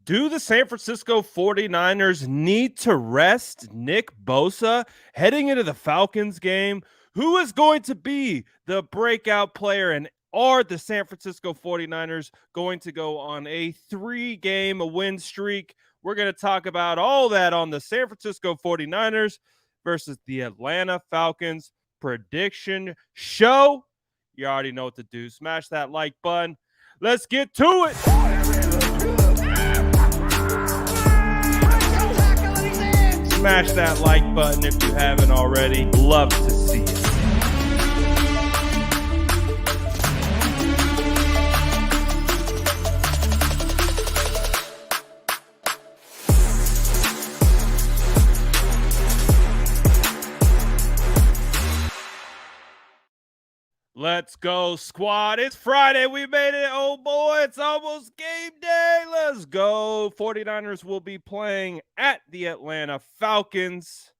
Do the San Francisco 49ers need to rest Nick Bosa heading into the Falcons game? Who is going to be the breakout player, and are the San Francisco 49ers going to go on a 3-game win streak? We're going to talk about all that on the San Francisco 49ers versus the Atlanta Falcons prediction show. You already know what to do. Smash that like button. Let's get to it. Smash that like button if you haven't already. Love to see it. Let's go, squad. It's Friday. We made it. Oh, boy. It's almost game day. Let's go. 49ers will be playing at the Atlanta Falcons.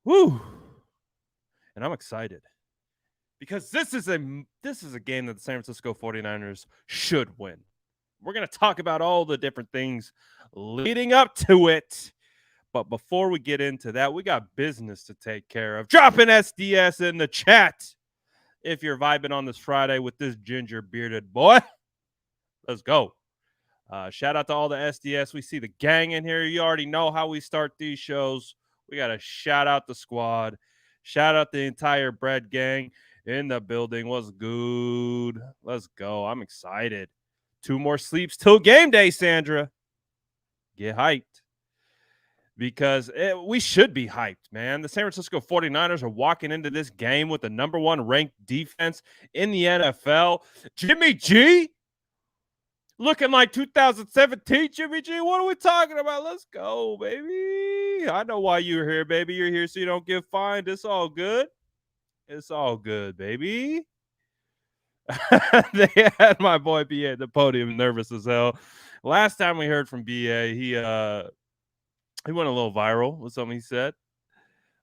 Woo. And I'm excited because this is a game that the San Francisco 49ers should win. We're going to talk about all the different things leading up to it. But before we get into that, we got business to take care of. Drop an SDS in the chat if you're vibing on this Friday with this ginger bearded boy. Let's go. Shout out to all the SDS. We see the gang in here. You already know how we start these shows. We got to shout out the squad. Shout out the entire bread gang in the building. What's good? Let's go. I'm excited. 2 more sleeps till game day, Sandra. Get hyped. Because we should be hyped, man. The San Francisco 49ers are walking into this game with the number 1 ranked defense in the NFL. Jimmy G? Looking like 2017 Jimmy G? What are we talking about? Let's go, baby. I know why you're here, baby. You're here so you don't get fined. It's all good. It's all good, baby. They had my boy BA at the podium nervous as hell. Last time we heard from BA, he went a little viral with something he said.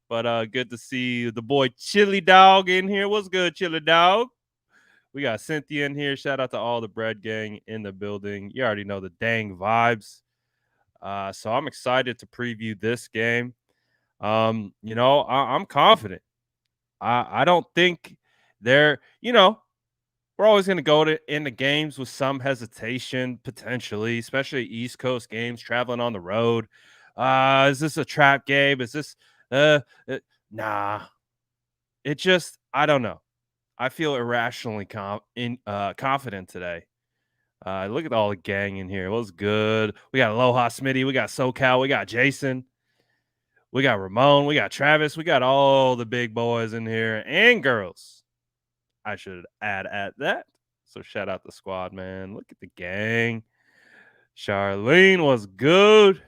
But good to see the boy Chili Dog in here. What's good, Chili Dog? We got Cynthia in here. Shout out to all the bread gang in the building. You already know the dang vibes. So I'm excited to preview this game. I'm confident. I don't think we're always going to go into games with some hesitation, potentially, especially East Coast games, traveling on the road. Is this a trap game? Is this nah. It just, I don't know. I feel irrationally confident today. Look at all the gang in here. It was good. We got Aloha Smitty. We got SoCal. We got Jason. We got Ramon. We got Travis. We got all the big boys in here and girls. I should add at that. So shout out the squad, man. Look at the gang. Charlene was good.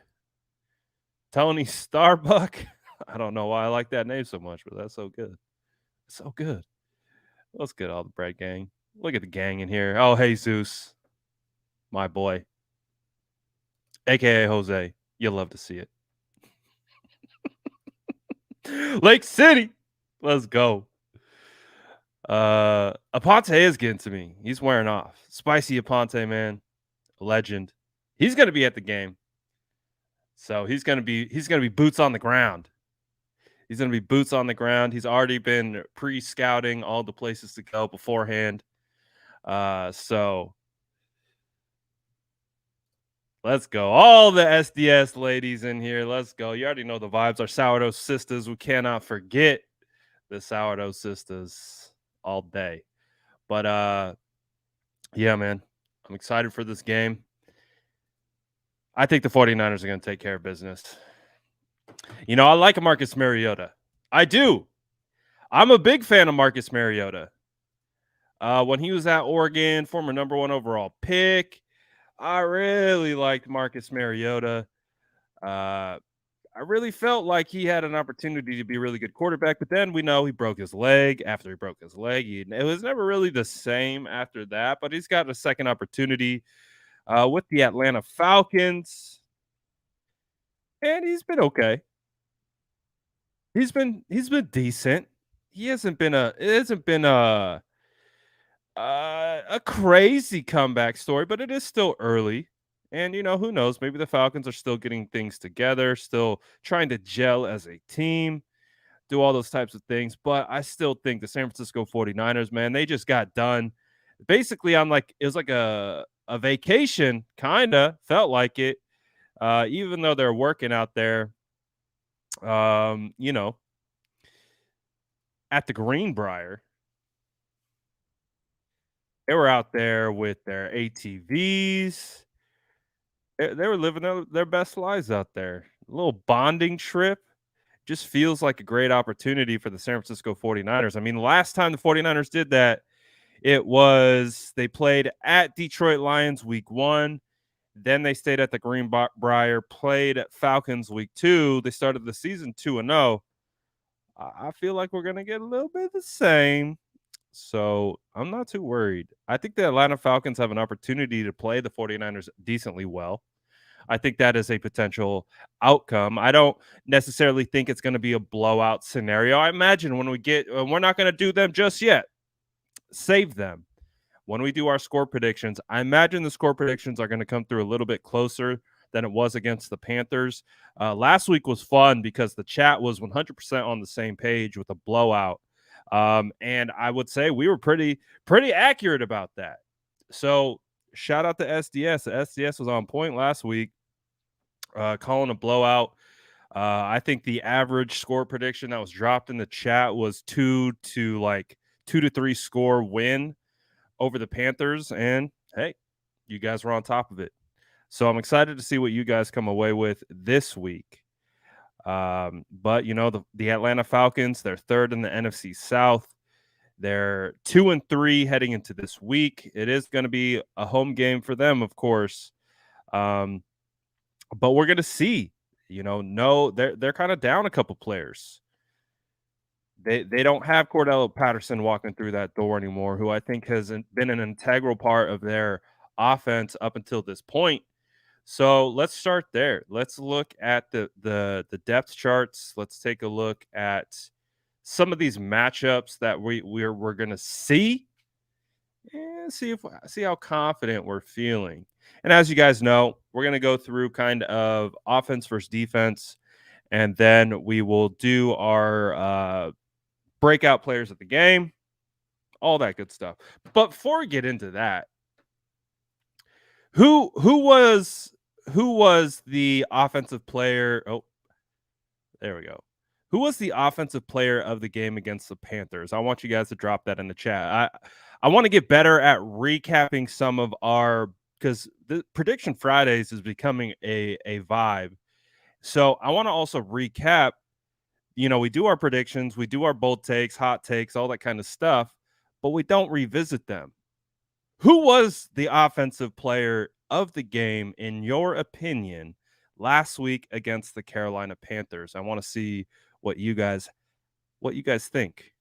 Tony Starbuck. I don't know why I like that name so much, but that's so good. So good. What's good, all the bread gang? Look at the gang in here. Oh, Jesus. My boy. AKA Jose. You'll love to see it. Lake City. Let's go. Aponte is getting to me. He's wearing off. Spicy Aponte, man. Legend. He's going to be at the game. So he's going to be boots on the ground. He's going to be boots on the ground. He's already been pre-scouting all the places to go beforehand. So let's go. All the SDS ladies in here. Let's go. You already know the vibes. Our sourdough sisters. We cannot forget the sourdough sisters all day. But yeah, man. I'm excited for this game. I think the 49ers are going to take care of business. I like Marcus Mariota. I do. I'm a big fan of Marcus Mariota. When he was at Oregon, former number 1 overall pick, I really liked Marcus Mariota. I really felt like he had an opportunity to be a really good quarterback, but then we know he broke his leg. After he broke his leg, it was never really the same after that, but he's got a second opportunity with the Atlanta Falcons, and he's been okay. He's been decent. It hasn't been a crazy comeback story, but it is still early And, who knows? Maybe the Falcons are still getting things together, still trying to gel as a team, do all those types of things. But I still think the San Francisco 49ers, man, they just got done. Basically, it was like a vacation, kind of felt like it. Even though they're working out there, um, you know, at the Greenbrier, they were out there with their ATVs. They were living their best lives out there. A little bonding trip. Just feels like a great opportunity for the San Francisco 49ers. I mean, the last time the 49ers did that, they played at Detroit Lions week 1. Then they stayed at the Greenbrier, played Falcons week 2. They started the season 2-0. I feel like we're going to get a little bit of the same. So I'm not too worried. I think the Atlanta Falcons have an opportunity to play the 49ers decently well. I think that is a potential outcome. I don't necessarily think it's going to be a blowout scenario. I imagine when we're not going to do them just yet. Save them. When we do our score predictions, I imagine the score predictions are going to come through a little bit closer than it was against the Panthers. Last week was fun because the chat was 100% on the same page with a blowout. And I would say we were pretty accurate about that. So shout out to SDS. The SDS was on point last week, calling a blowout. I think the average score prediction that was dropped in the chat was 2 to 3 score win over the Panthers. And hey, you guys were on top of it. So I'm excited to see what you guys come away with this week. But the Atlanta Falcons, they're third in the NFC South. They're 2-3 heading into this week. It is going to be a home game for them, of course. But we're going to see. No, they're kind of down a couple players. They don't have Cordell Patterson walking through that door anymore, who I think has been an integral part of their offense up until this point. So let's start there. Let's look at the depth charts. Let's take a look at some of these matchups that we're going to see, and see how confident we're feeling. And as you guys know, we're going to go through kind of offense versus defense, and then we will do our breakout players of the game, all that good stuff. But before we get into that, who was the offensive player? Oh, there we go. Who was the offensive player of the game against the Panthers? I want you guys to drop that in the chat. I want to get better at recapping some of because the Prediction Fridays is becoming a vibe. So I want to also recap. We do our predictions, we do our bold takes, hot takes, all that kind of stuff, but we don't revisit them. Who was the offensive player of the game, in your opinion, last week against the Carolina Panthers? I want to see what you guys think.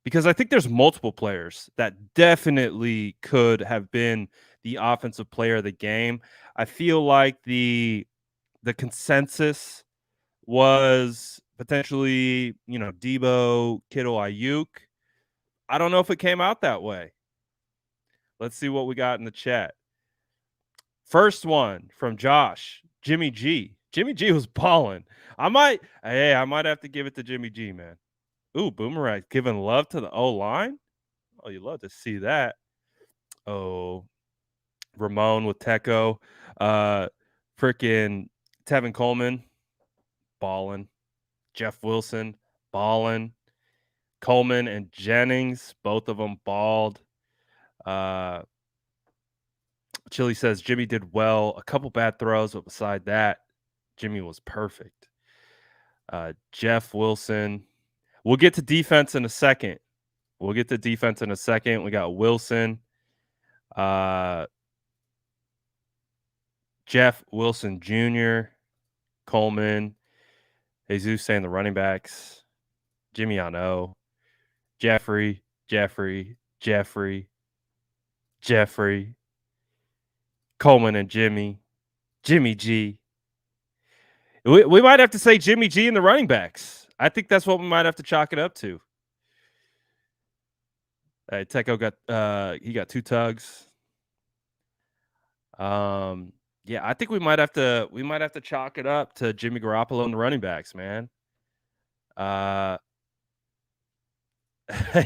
Because I think there's multiple players that definitely could have been the offensive player of the game. I feel like the consensus was potentially, Debo, Kittle, Aiyuk. I don't know if it came out that way. Let's see what we got in the chat. First one from Josh, Jimmy G. Jimmy G was balling. I might have to give it to Jimmy G, man. Ooh, Boomerang giving love to the O-line. Oh, you love to see that. Oh, Ramon with Teco. Freaking Tevin Coleman, balling. Jeff Wilson, balling. Coleman and Jennings, both of them balled. Chili says Jimmy did well. A couple bad throws, but beside that, Jimmy was perfect. Jeff Wilson. We'll get to defense in a second. We got Wilson. Jeff Wilson Jr., Coleman, Jesus saying the running backs, Jimmy Ano, Jeffrey, Coleman and Jimmy G. We might have to say Jimmy G and the running backs. I think that's what we might have to chalk it up to. Teco got 2 tugs. Yeah, I think we might have to chalk it up to Jimmy Garoppolo and the running backs, man. Uh,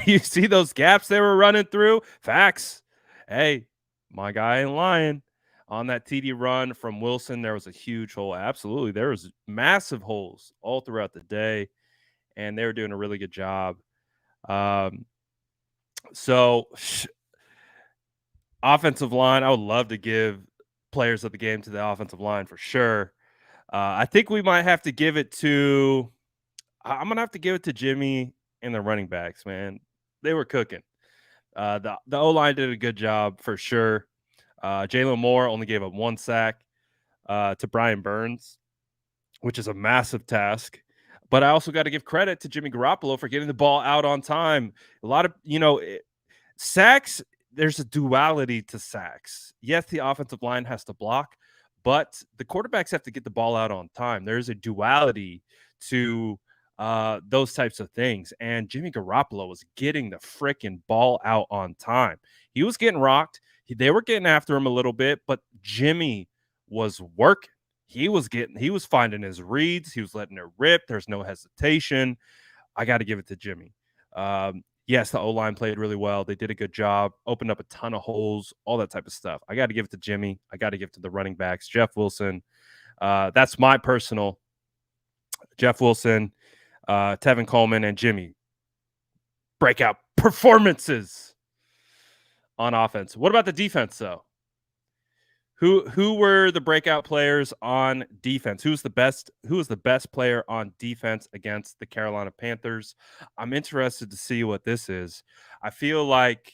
you see those gaps they were running through? Facts. Hey, my guy ain't lying. On that TD run from Wilson, there was a huge hole. Absolutely. There was massive holes all throughout the day, and they were doing a really good job. Um, so offensive line, I would love to give players of the game to the offensive line for sure. I think we might have to give it to I'm gonna have to give it to Jimmy and the running backs, man. They were cooking. The O line did a good job for sure. Jalen Moore only gave up 1 sack to Brian Burns, which is a massive task. But I also got to give credit to Jimmy Garoppolo for getting the ball out on time. A lot of sacks. There's a duality to sacks. Yes, the offensive line has to block, but the quarterbacks have to get the ball out on time. There's a duality to those types of things. And Jimmy Garoppolo was getting the freaking ball out on time. He was getting rocked. They were getting after him a little bit, but Jimmy was working. He was finding his reads. He was letting it rip. There's no hesitation. I got to give it to Jimmy. Yes, the O-line played really well. They did a good job, opened up a ton of holes, all that type of stuff. I got to give it to Jimmy. I got to give it to the running backs, Jeff Wilson. That's my personal Jeff Wilson, Tevin Coleman, and Jimmy. Breakout performances on offense. What about the defense, though? Who were the breakout players on defense? Who was the best player on defense against the Carolina Panthers? I'm interested to see what this is. I feel like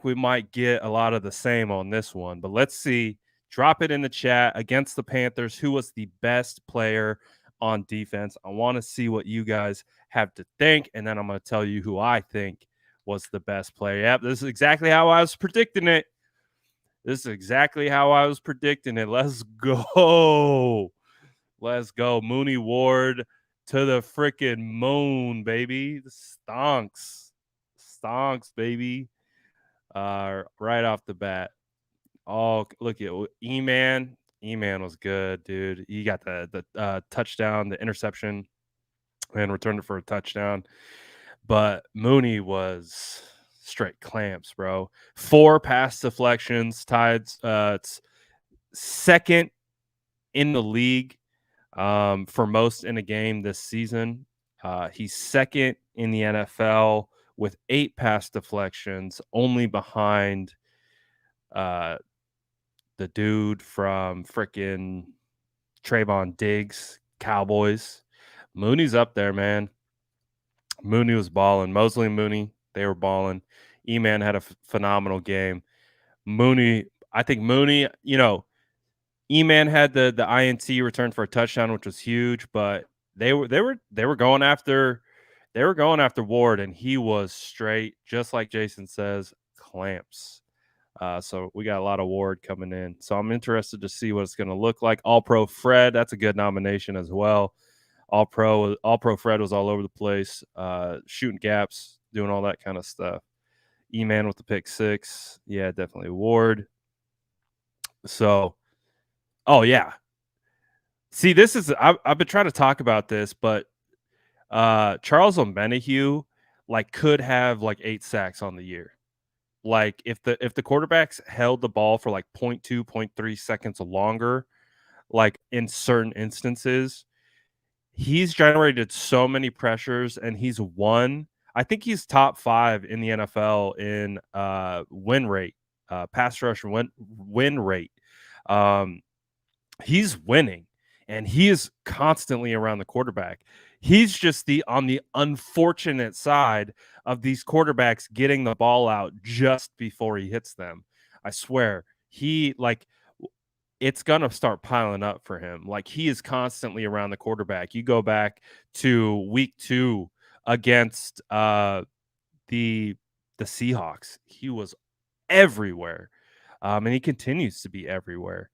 we might get a lot of the same on this one, but let's see. Drop it in the chat. Against the Panthers, who was the best player on defense? I want to see what you guys have to think, and then I'm going to tell you who I think was the best player. Yep, this is exactly how I was predicting it. This is exactly how I was predicting it. Let's go. Let's go. Mooney Ward to the freaking moon, baby. Stonks. Stonks, baby. Right off the bat. Oh, look at E-Man. E-Man was good, dude. He got the touchdown, the interception, and returned it for a touchdown. But Mooney was straight clamps, bro. 4 pass deflections, tied it's second in the league for most in a game this season. He's second in the NFL with 8 pass deflections, only behind the dude from freaking Trayvon Diggs, Cowboys. Mooney's up there, man. Mooney was balling. Mosley and Mooney, they were balling. E-Man had a phenomenal game. Mooney, I think Mooney, E-Man had the INT return for a touchdown, which was huge, but they were going after Ward, and he was straight, just like Jason says, clamps. So we got a lot of Ward coming in. So I'm interested to see what it's going to look like. All-Pro Fred, that's a good nomination as well. All-Pro Fred was all over the place, shooting gaps, doing all that kind of stuff. E-Man with the pick 6. Yeah, definitely Ward. So, oh, yeah. See, this is I've been trying to talk about this, but Charles Omenihu could have 8 sacks on the year. If the quarterbacks held the ball for 0.2, 0.3 seconds longer, in certain instances, he's generated so many pressures, and he's won. I think he's top 5 in the NFL in win rate, pass rush win rate. He's winning, and he is constantly around the quarterback. He's just on the unfortunate side of these quarterbacks getting the ball out just before he hits them. I swear, it's going to start piling up for him. He is constantly around the quarterback. You go back to week 2 against the Seahawks. He was everywhere. And he continues to be everywhere.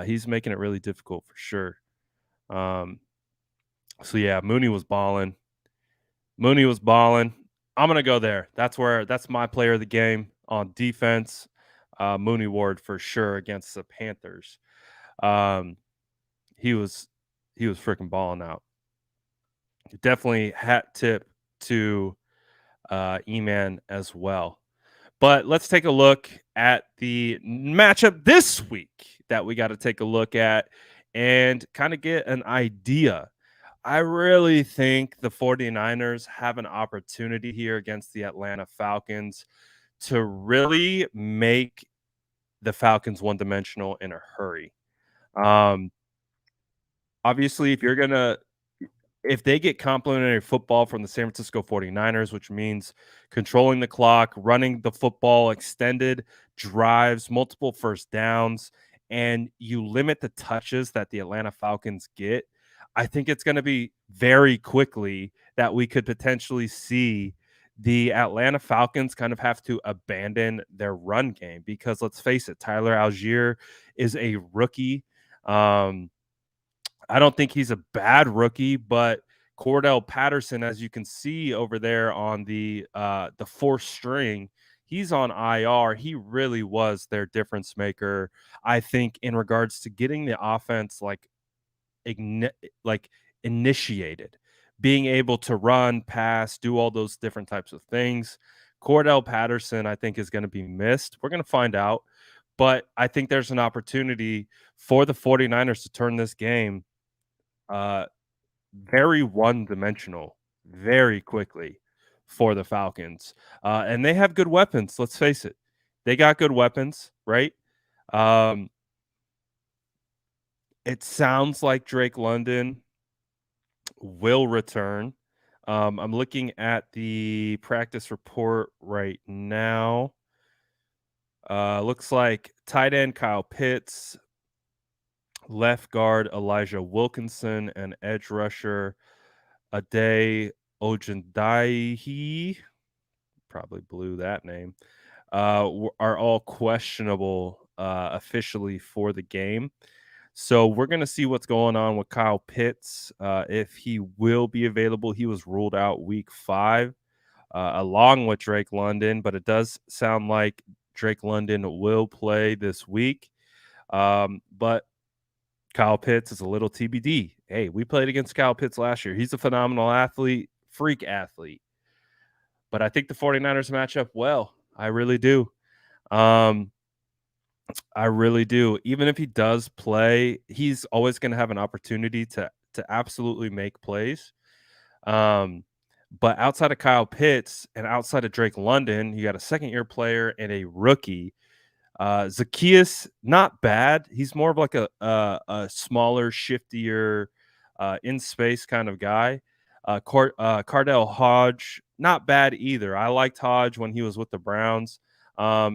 He's making it really difficult for sure. So yeah, Mooney was balling. I'm going to go there. That's my player of the game on defense. Mooney Ward for sure against the Panthers. Um, he was freaking balling out. Definitely hat tip to E-Man as well. But let's take a look at the matchup this week that we got to take a look at and kind of get an idea. I really think the 49ers have an opportunity here against the Atlanta Falcons to really make the Falcons one-dimensional in a hurry. Um, Obviously, if they get complimentary football from the San Francisco 49ers, which means controlling the clock, running the football, extended drives, multiple first downs, and you limit the touches that the Atlanta Falcons get, I think it's going to be very quickly that we could potentially see the Atlanta Falcons kind of have to abandon their run game because let's face it, Tyler Algier is a rookie. I don't think he's a bad rookie, but Cordell Patterson, as you can see over there on the fourth string, he's on IR. He really was their difference maker, I think, in regards to getting the offense igni- like initiated, being able to run, pass, do all those different types of things. Cordell Patterson, I think, is going to be missed. We're going to find out. But I think there's an opportunity for the 49ers to turn this game uh, very one-dimensional very quickly for the Falcons. And they have good weapons, let's face it. They got good weapons, right? Um, it sounds like Drake London will return. I'm looking at the practice report right now. Looks like tight end Kyle Pitts, left guard Elijah Wilkinson, and edge rusher Ade Ojendaihi, probably blew that name, are all questionable officially for the game. So we're going to see what's going on with Kyle Pitts. If he will be available, he was ruled out week 5 along with Drake London, but it does sound like Drake London will play this week. But Kyle Pitts is a little TBD. Hey, we played against Kyle Pitts last year. He's a phenomenal athlete, freak athlete. But I think the 49ers match up well. I really do. I really do. Even if he does play, he's always going to have an opportunity to absolutely make plays. But outside of Kyle Pitts and outside of Drake London, you got a second-year player and a rookie. Zacchaeus, not bad. He's more of like a smaller, shiftier, in space kind of guy. Cardell Hodge, not bad either. I liked Hodge when he was with the Browns.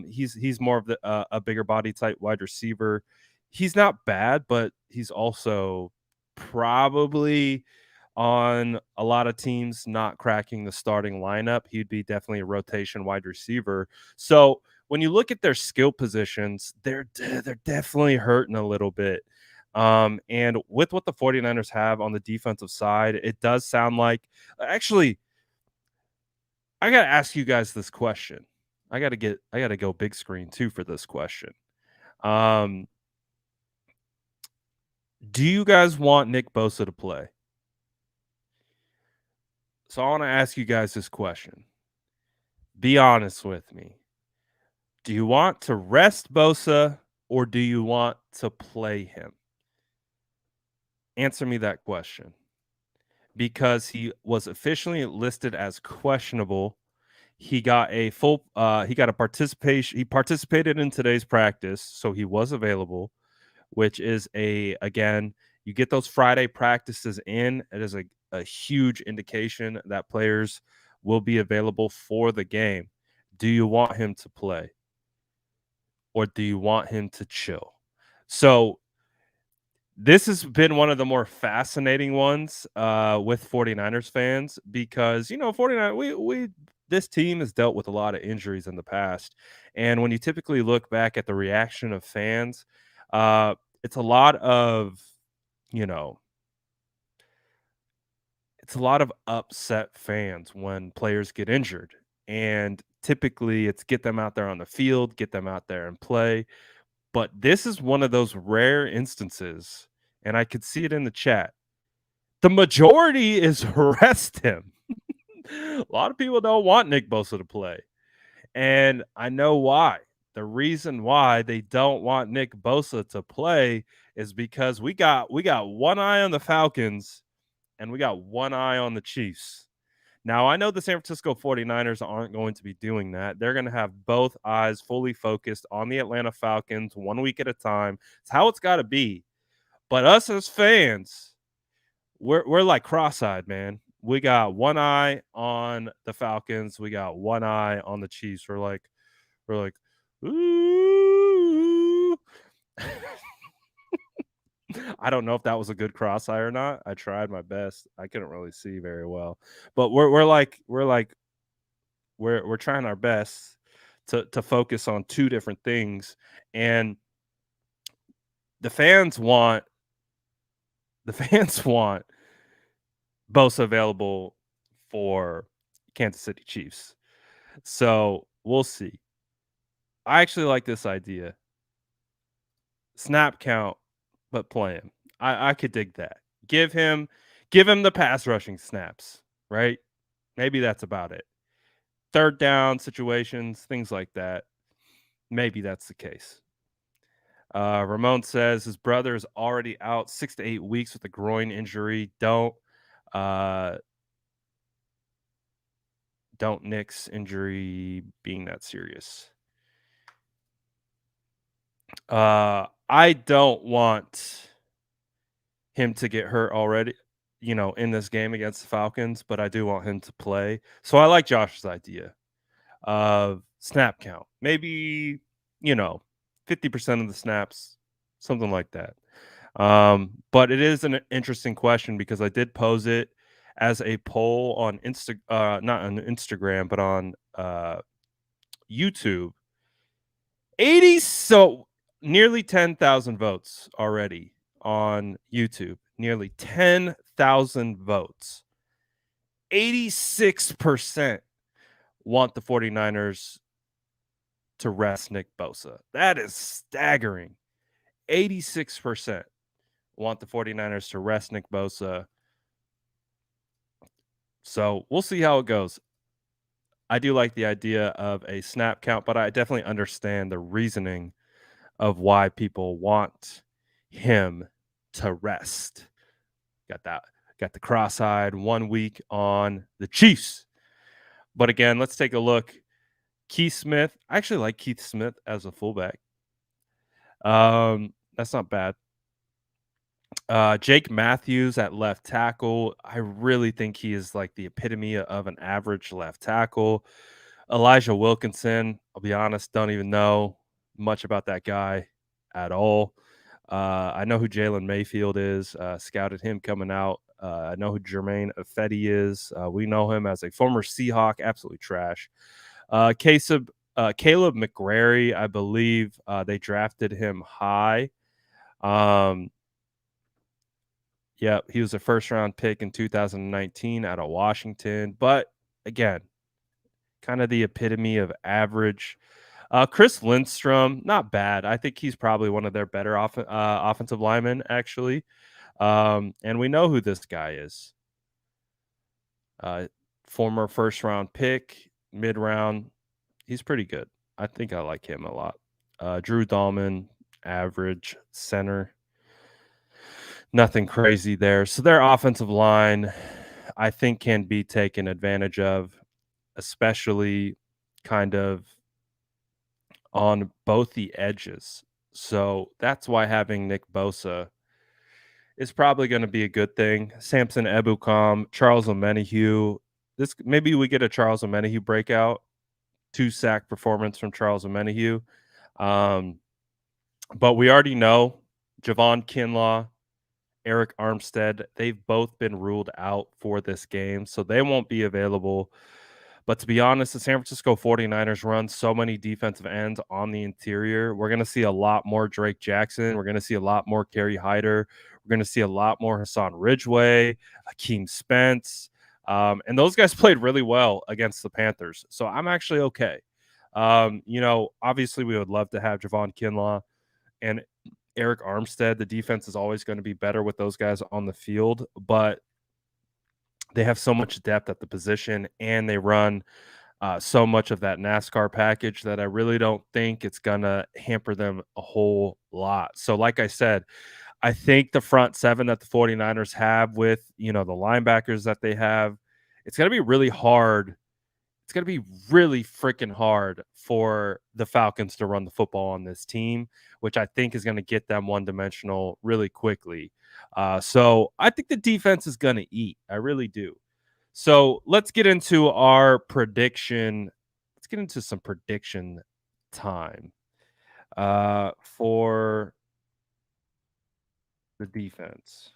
He's more of a bigger body type wide receiver. He's not bad, but he's also probably on a lot of teams not cracking the starting lineup. He'd be definitely a rotation wide receiver. So when you look at their skill positions, they're definitely hurting a little bit. And with what the 49ers have on the defensive side, it does sound like actually I got to ask you guys this question. I got to go big screen too for this question. Um, do you guys want Nick Bosa to play? So I want to ask you guys this question. Be honest with me. Do you want to rest Bosa or do you want to play him? Answer me that question. Because he was officially listed as questionable. He got a participation. He participated in today's practice, so he was available, which is again, you get those Friday practices in. It is a huge indication that players will be available for the game. Do you want him to play? Or do you want him to chill? So this has been one of the more fascinating ones with 49ers fans because, 49 we this team has dealt with a lot of injuries in the past. And when you typically look back at the reaction of fans, it's a lot of, you know, it's a lot of upset fans when players get injured. And Typically, it's get them out there on the field, get them out there and play. But this is one of those rare instances, and I could see it in the chat. The majority is rest him. A lot of people don't want Nick Bosa to play. And I know why. The reason why they don't want Nick Bosa to play is because we got one eye on the Falcons and we got one eye on the Chiefs. Now, I know the San Francisco 49ers aren't going to be doing that. They're going to have both eyes fully focused on the Atlanta Falcons 1 week at a time. It's how it's got to be. But us as fans, we're like cross-eyed, man. We got one eye on the Falcons. We got one eye on the Chiefs. We're like, ooh. I don't know if that was a good cross-eye or not. I tried my best. I couldn't really see very well, but we're trying our best to focus on two different things, and the fans want Bosa available for Kansas City Chiefs. So we'll see. I actually like this idea. Snap count, but play him. I could dig that. Give him the pass rushing snaps, right? Maybe that's about it. Third down situations, things like that. Maybe that's the case. Ramon says his brother is already out 6 to 8 weeks with a groin injury. Don't Nick's injury being that serious. I don't want him to get hurt already, in this game against the Falcons, but I do want him to play. So I like Josh's idea of snap count. Maybe, 50% of the snaps, something like that. But it is an interesting question because I did pose it as a poll on not on Instagram, but on YouTube. Nearly 10,000 votes already on YouTube. Nearly 10,000 votes. 86% want the 49ers to rest Nick Bosa. That is staggering. 86% want the 49ers to rest Nick Bosa. So we'll see how it goes. I do like the idea of a snap count, but I definitely understand the reasoning of why people want him to rest. Got the cross-eyed 1 week on the Chiefs. But again, let's take a look. Keith Smith. I actually like Keith Smith as a fullback. That's not bad. Jake Matthews at left tackle. I really think he is like the epitome of an average left tackle. Elijah Wilkinson, I'll be honest, don't even know much about that guy at all. I know who Jalen Mayfield is. Scouted him coming out. I know who Jermaine Ifedi is. We know him as a former Seahawk, absolutely trash. Caleb McGrary, I believe they drafted him high. Yeah, he was a first-round pick in 2019 out of Washington. But again, kind of the epitome of average. Chris Lindstrom, not bad. I think he's probably one of their better offensive linemen, actually. And we know who this guy is. Former first-round pick, mid-round. He's pretty good. I think I like him a lot. Drew Dahlman, average center. Nothing crazy there. So their offensive line, I think, can be taken advantage of, especially kind of on both the edges. So that's why having Nick Bosa is probably going to be a good thing. Samson Ebukam, Charles Omenihu. Maybe we get a Charles Omenihu breakout, 2-sack performance from Charles Omenihu. But we already know Javon Kinlaw, Eric Armstead, they've both been ruled out for this game, so they won't be available. But to be honest, the San Francisco 49ers run so many defensive ends on the interior. We're going to see a lot more Drake Jackson. We're going to see a lot more Kerry Hyder. We're going to see a lot more Hassan Ridgeway, Akeem Spence. And those guys played really well against the Panthers. So I'm actually okay. Obviously we would love to have Javon Kinlaw and Eric Armstead. The defense is always going to be better with those guys on the field, but they have so much depth at the position and they run so much of that NASCAR package that I really don't think it's going to hamper them a whole lot. So, like I said, I think the front seven that the 49ers have with, the linebackers that they have, it's going to be really hard. It's going to be really freaking hard for the Falcons to run the football on this team, which I think is going to get them one dimensional really quickly. So I think the defense is going to eat. I really do. So let's get into our prediction. Let's get into some prediction time for the defense.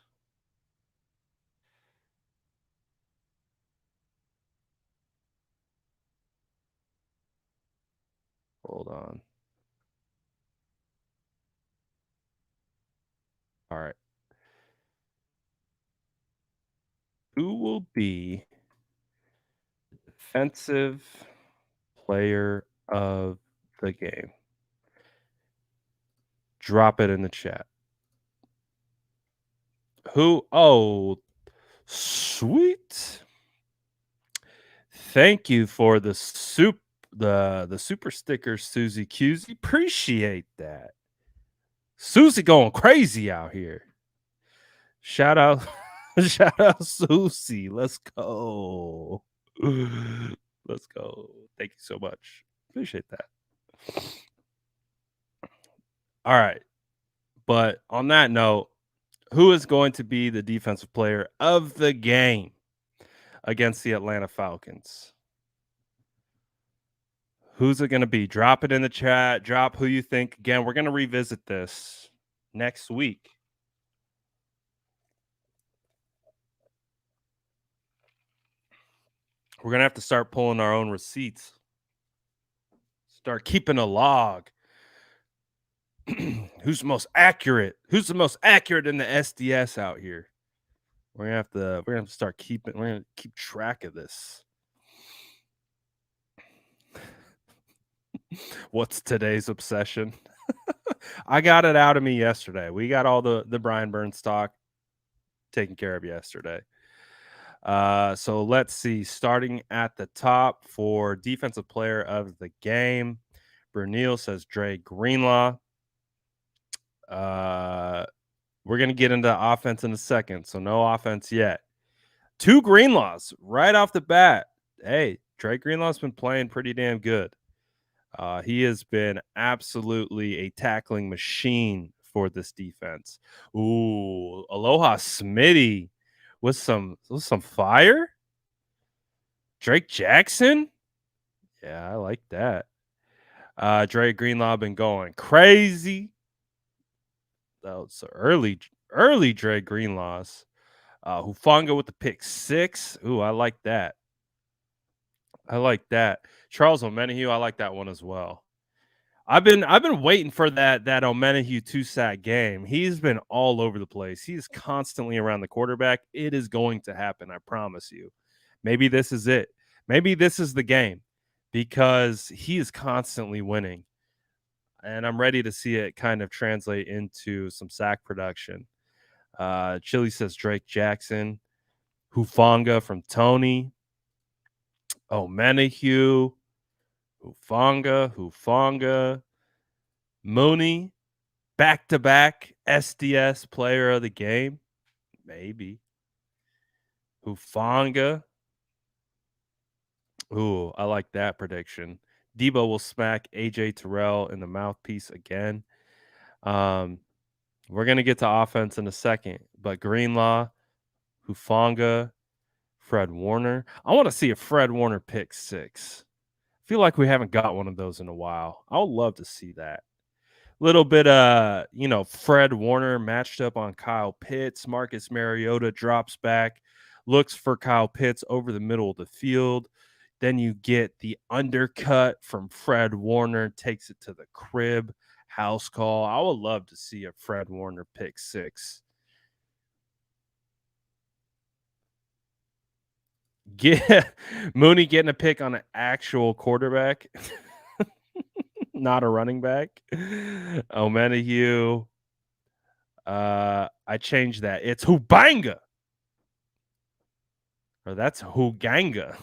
Hold on. All right. Who will be defensive player of the game? Drop it in the chat. Who? Oh, sweet. Thank you for the super sticker, Susie Cusey. Appreciate that. Susie going crazy out here. Shout out, shout out, Susie. Let's go. Let's go. Thank you so much. Appreciate that. All right. But on that note, who is going to be the defensive player of the game against the Atlanta Falcons? Who's it going to be? Drop it in the chat. Drop who you think. Again, we're going to revisit this next week. We're going to have to start pulling our own receipts. Start keeping a log. Who's the most accurate? Who's the most accurate in the SDS out here? We're gonna have to start keeping. We're gonna keep track of this. What's today's obsession? I got it out of me yesterday. We got all the Brian Burns stock taken care of yesterday. So let's see. Starting at the top for defensive player of the game, Bernil says Dre Greenlaw. We're gonna get into offense in a second, so no offense yet. 2 Greenlaws right off the bat. Hey, Dre Greenlaw's been playing pretty damn good. He has been absolutely a tackling machine for this defense. Ooh, Aloha Smitty with some fire. Drake Jackson. Yeah, I like that. Dre Greenlaw been going crazy. That was early Dre Greenlaws. Hufanga with the pick 6. Ooh, I like that. I like that. Charles Omenihu, I like that one as well. I've been waiting for that Omenihu 2-sack game. He's been all over the place. He's constantly around the quarterback. It is going to happen, I promise you. Maybe this is it. Maybe this is the game because he is constantly winning. And I'm ready to see it kind of translate into some sack production. Chili says Drake Jackson. Hufanga from Tony. Omenihu. Hufanga. Mooney. Back-to-back SDS player of the game. Maybe. Hufanga. Ooh, I like that prediction. Debo will smack AJ Terrell in the mouthpiece again. We're going to get to offense in a second, but Greenlaw, Hufanga, Fred Warner. I want to see a Fred Warner pick 6. I feel like we haven't got one of those in a while. I would love to see that. Little bit Fred Warner matched up on Kyle Pitts. Marcus Mariota drops back, looks for Kyle Pitts over the middle of the field. Then you get the undercut from Fred Warner, takes it to the crib. House call. I would love to see a Fred Warner pick 6. Get Mooney getting a pick on an actual quarterback, not a running back. Omenihu. I changed that. It's Hubanga. Or that's Huganga.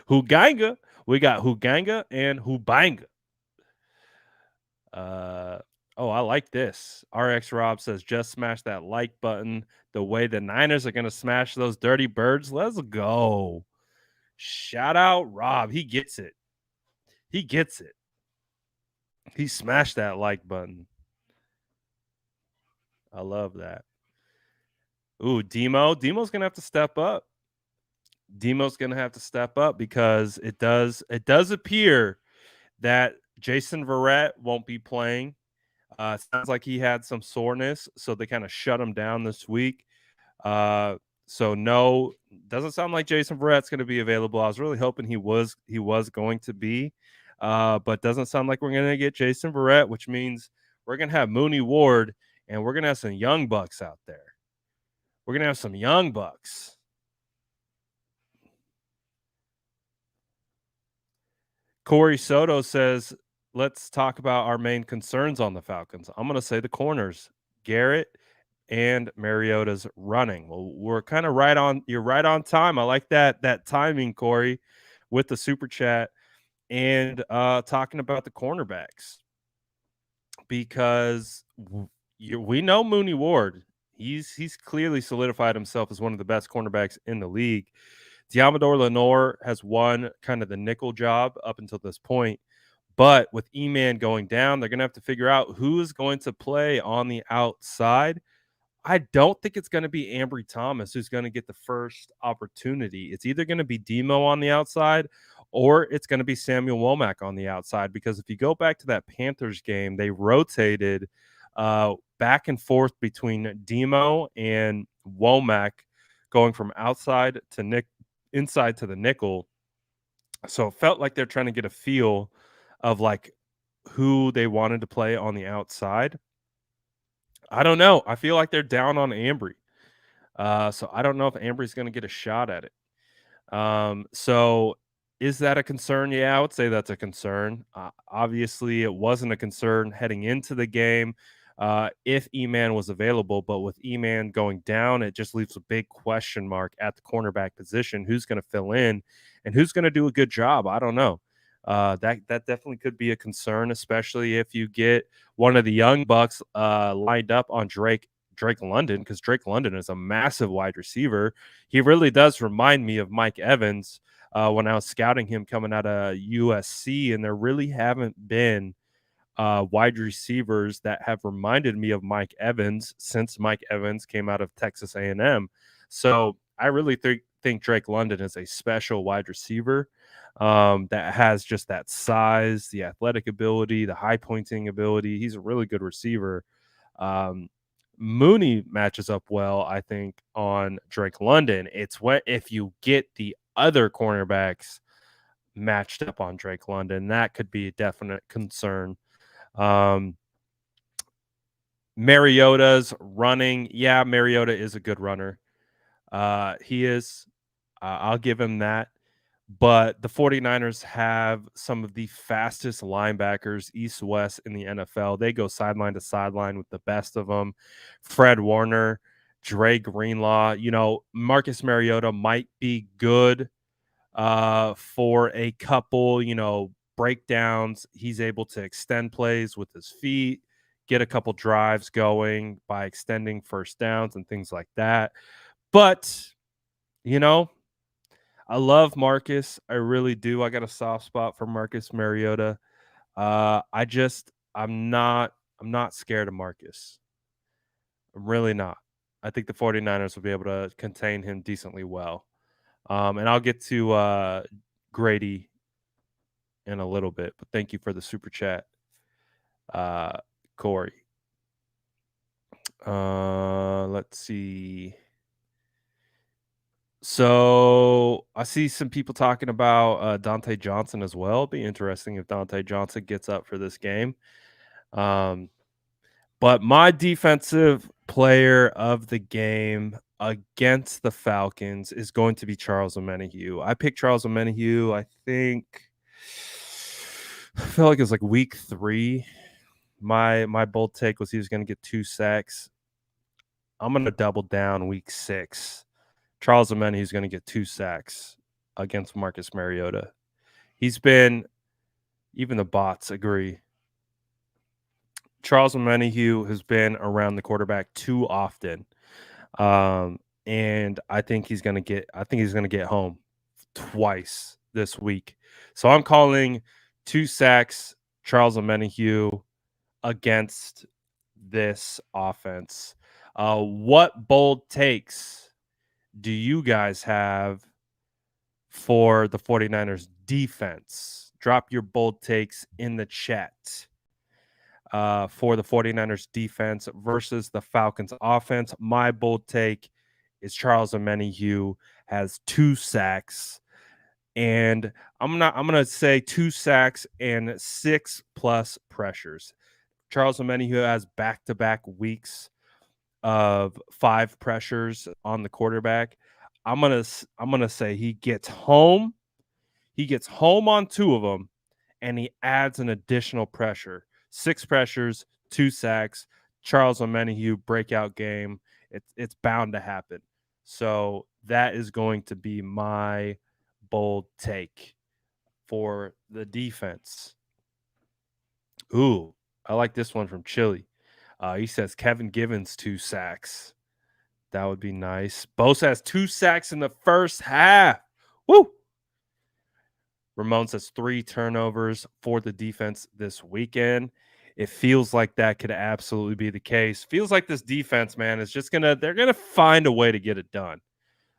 Huganga. We got Huganga and Hubanga. I like this. RX Rob says, just smash that like button the way the Niners are going to smash those dirty birds. Let's go. Shout out Rob. He gets it. He gets it. He smashed that like button. I love that. Ooh, Demo. Demo's going to have to step up. Demo's going to have to step up because it does appear that Jason Verrett won't be playing. Sounds like he had some soreness, so they kind of shut him down this week. So no, doesn't sound like Jason Verrett's going to be available. I was really hoping he was going to be, but doesn't sound like we're going to get Jason Verrett, which means we're going to have Mooney Ward, and we're going to have some young bucks out there. We're going to have some young bucks. Corey Soto says, let's talk about our main concerns on the Falcons. I'm going to say the corners, Garrett and Mariota's running. Well, we're kind of right on. You're right on time. I like that timing, Corey, with the super chat and talking about the cornerbacks because we know Mooney Ward. He's clearly solidified himself as one of the best cornerbacks in the league. Diamador Lenore has won kind of the nickel job up until this point. But with E-Man going down, they're going to have to figure out who is going to play on the outside. I don't think it's going to be Ambry Thomas who's going to get the first opportunity. It's either going to be Demo on the outside or it's going to be Samuel Womack on the outside. Because if you go back to that Panthers game, they rotated back and forth between Demo and Womack going from outside to inside to the nickel. So it felt like they're trying to get a feel of like who they wanted to play on the outside. I don't know. I feel like they're down on Ambry. So I don't know if Ambry's going to get a shot at it. So is that a concern? Yeah, I would say that's a concern. Obviously, it wasn't a concern heading into the game if E-Man was available. But with E-Man going down, it just leaves a big question mark at the cornerback position. Who's going to fill in and who's going to do a good job? I don't know. That definitely could be a concern, especially if you get one of the young bucks lined up on Drake London, because Drake London is a massive wide receiver. He really does remind me of Mike Evans when I was scouting him coming out of USC, and there really haven't been wide receivers that have reminded me of Mike Evans since Mike Evans came out of Texas A&M. So I really think Drake London is a special wide receiver that has just that size, the athletic ability, the high pointing ability. He's a really good receiver. Mooney matches up well, I think, on Drake London. It's what if you get the other cornerbacks matched up on Drake London, that could be a definite concern. Mariota's running. Yeah, Mariota is a good runner. He is. I'll give him that. But the 49ers have some of the fastest linebackers east-west in the NFL. They go sideline to sideline with the best of them. Fred Warner, Dre Greenlaw. Marcus Mariota might be good for a couple, breakdowns. He's able to extend plays with his feet, get a couple drives going by extending first downs and things like that. But, I love Marcus. I really do. I got a soft spot for Marcus Mariota. I'm not scared of Marcus. I'm really not. I think the 49ers will be able to contain him decently well. And I'll get to Grady in a little bit, but thank you for the super chat, Corey. Let's see. So I see some people talking about Dante Johnson as well. It'd be interesting if Dante Johnson gets up for this game. But my defensive player of the game, against the Falcons is going to be Charles Omenihu. I picked Charles Omenihu, I felt like it was like week 3. My bold take was he was going to get 2 sacks. I'm going to double down week 6. Charles Omenihu is going to get 2 sacks against Marcus Mariota. He's been, even the bots agree, Charles Omenihu has been around the quarterback too often. And I think he's going to get home twice this week. So I'm calling 2 sacks, Charles Omenihu against this offense. What bold takes do you guys have for the 49ers defense? Drop your bold takes in the chat for the 49ers defense versus the Falcons offense. My bold take is Charles Omenihu has 2 sacks. And I'm gonna say 2 sacks and 6+ pressures. Charles Omenihu has back-to-back weeks of 5 pressures on the quarterback. I'm gonna say he gets home. He gets home on 2 of them, and he adds an additional pressure. 6 pressures, 2 sacks. Charles Omenihu breakout game. It's bound to happen. So that is going to be my bold take for the defense. Ooh, I like this one from Chili. He says Kevin Givens 2 sacks. That would be nice. Bosa has 2 sacks in the first half. Woo! Ramon says 3 turnovers for the defense this weekend. It feels like that could absolutely be the case. Feels like this defense, man, is just they're gonna find a way to get it done.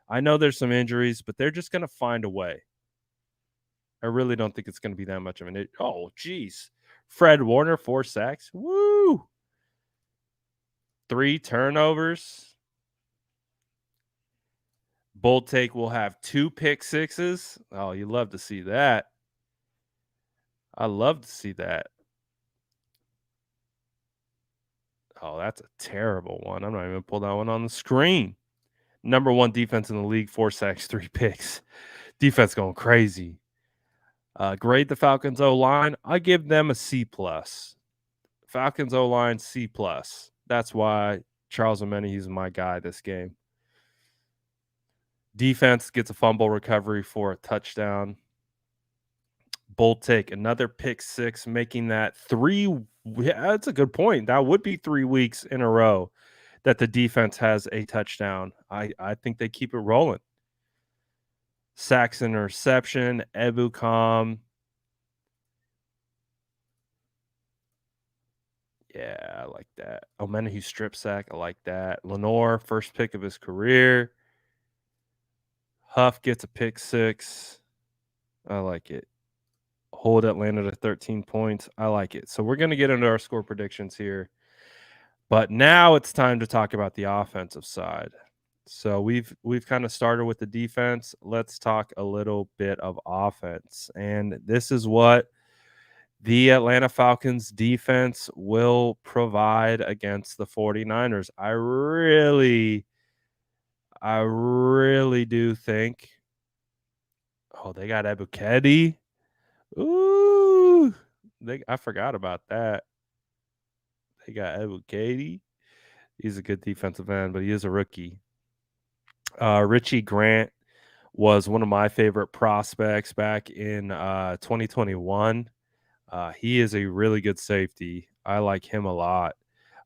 I know there's some injuries, but they're just gonna find a way. I really don't think it's gonna be that much of an oh, geez. Fred Warner, 4 sacks. Woo! 3 turnovers. Bold take will have 2 pick sixes. Oh, you love to see that. I love to see that. Oh, that's a terrible one. I'm not even going to pull that one on the screen. Number 1 defense in the league, 4 sacks, 3 picks. Defense going crazy. Grade the Falcons O-line. I give them a C+. Falcons O-line, C+. That's why Charles Omenihu is my guy this game. Defense gets a fumble recovery for a touchdown. Bold take, another pick 6, making that 3. Yeah, that's a good point. That would be 3 weeks in a row that the defense has a touchdown. I think they keep it rolling. Sacks, interception, Ebukam. Yeah, I like that. Omenihu strip sack. I like that. Lenore, first pick of his career. Huff gets a pick 6. I like it. Hold Atlanta to 13 points. I like it. So we're going to get into our score predictions here. But now it's time to talk about the offensive side. So we've kind of started with the defense. Let's talk a little bit of offense. And this is what the Atlanta Falcons defense will provide against the 49ers. I really do think. Oh, they got Ebukedi. Ooh, I forgot about that. They got Ebukedi. He's a good defensive end, but he is a rookie. Richie Grant was one of my favorite prospects back in 2021. He is a really good safety. I like him a lot.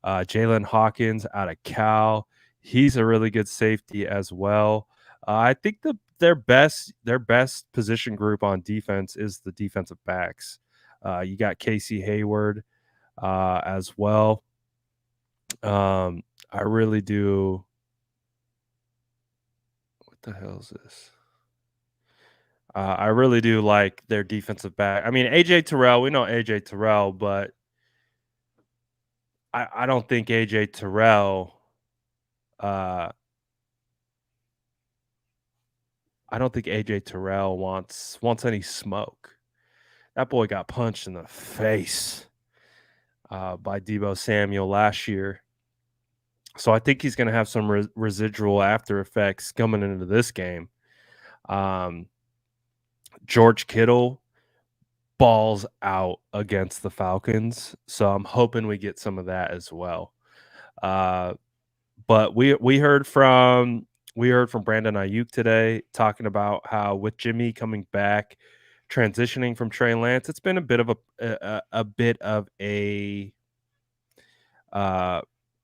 Jalen Hawkins out of Cal. He's a really good safety as well. I think their best position group on defense is the defensive backs. You got Casey Hayward as well. I really do. What the hell is this? I really do like their defensive back. I mean, AJ Terrell, we know AJ Terrell, but I don't think AJ Terrell I don't think AJ Terrell wants any smoke. That boy got punched in the face by Deebo Samuel last year. So I think he's going to have some residual after effects coming into this game. George Kittle balls out against the Falcons, so I'm hoping we get some of that as well. But we heard from Brandon Aiyuk today talking about how with Jimmy coming back, transitioning from Trey Lance, it's been a bit of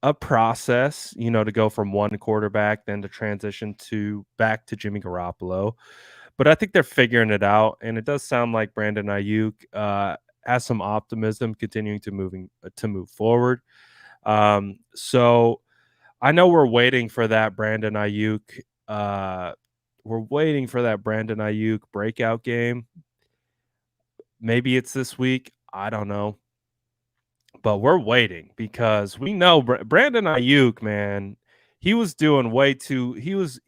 a process, to go from one quarterback then to transition back to Jimmy Garoppolo. But I think they're figuring it out, and it does sound like Brandon Aiyuk has some optimism continuing to move forward. So I know we're waiting for that Brandon Aiyuk. We're waiting for that Brandon Aiyuk breakout game. Maybe it's this week. I don't know. But we're waiting because we know Brandon Aiyuk, man, he was doing way too. He was.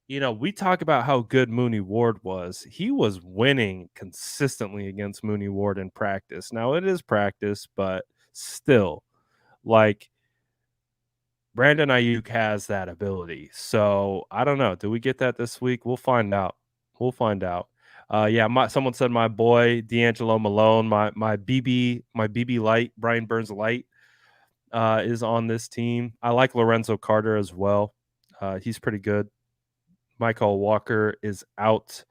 We talk about how good Mooney Ward was. He was winning consistently against Mooney Ward in practice. Now it is practice, but still, like Brandon Aiyuk has that ability. So I don't know. Do we get that this week? We'll find out. We'll find out. Someone said my boy D'Angelo Malone, my BB Light, Brian Burns Light, is on this team. I like Lorenzo Carter as well. He's pretty good. Michael Walker is out.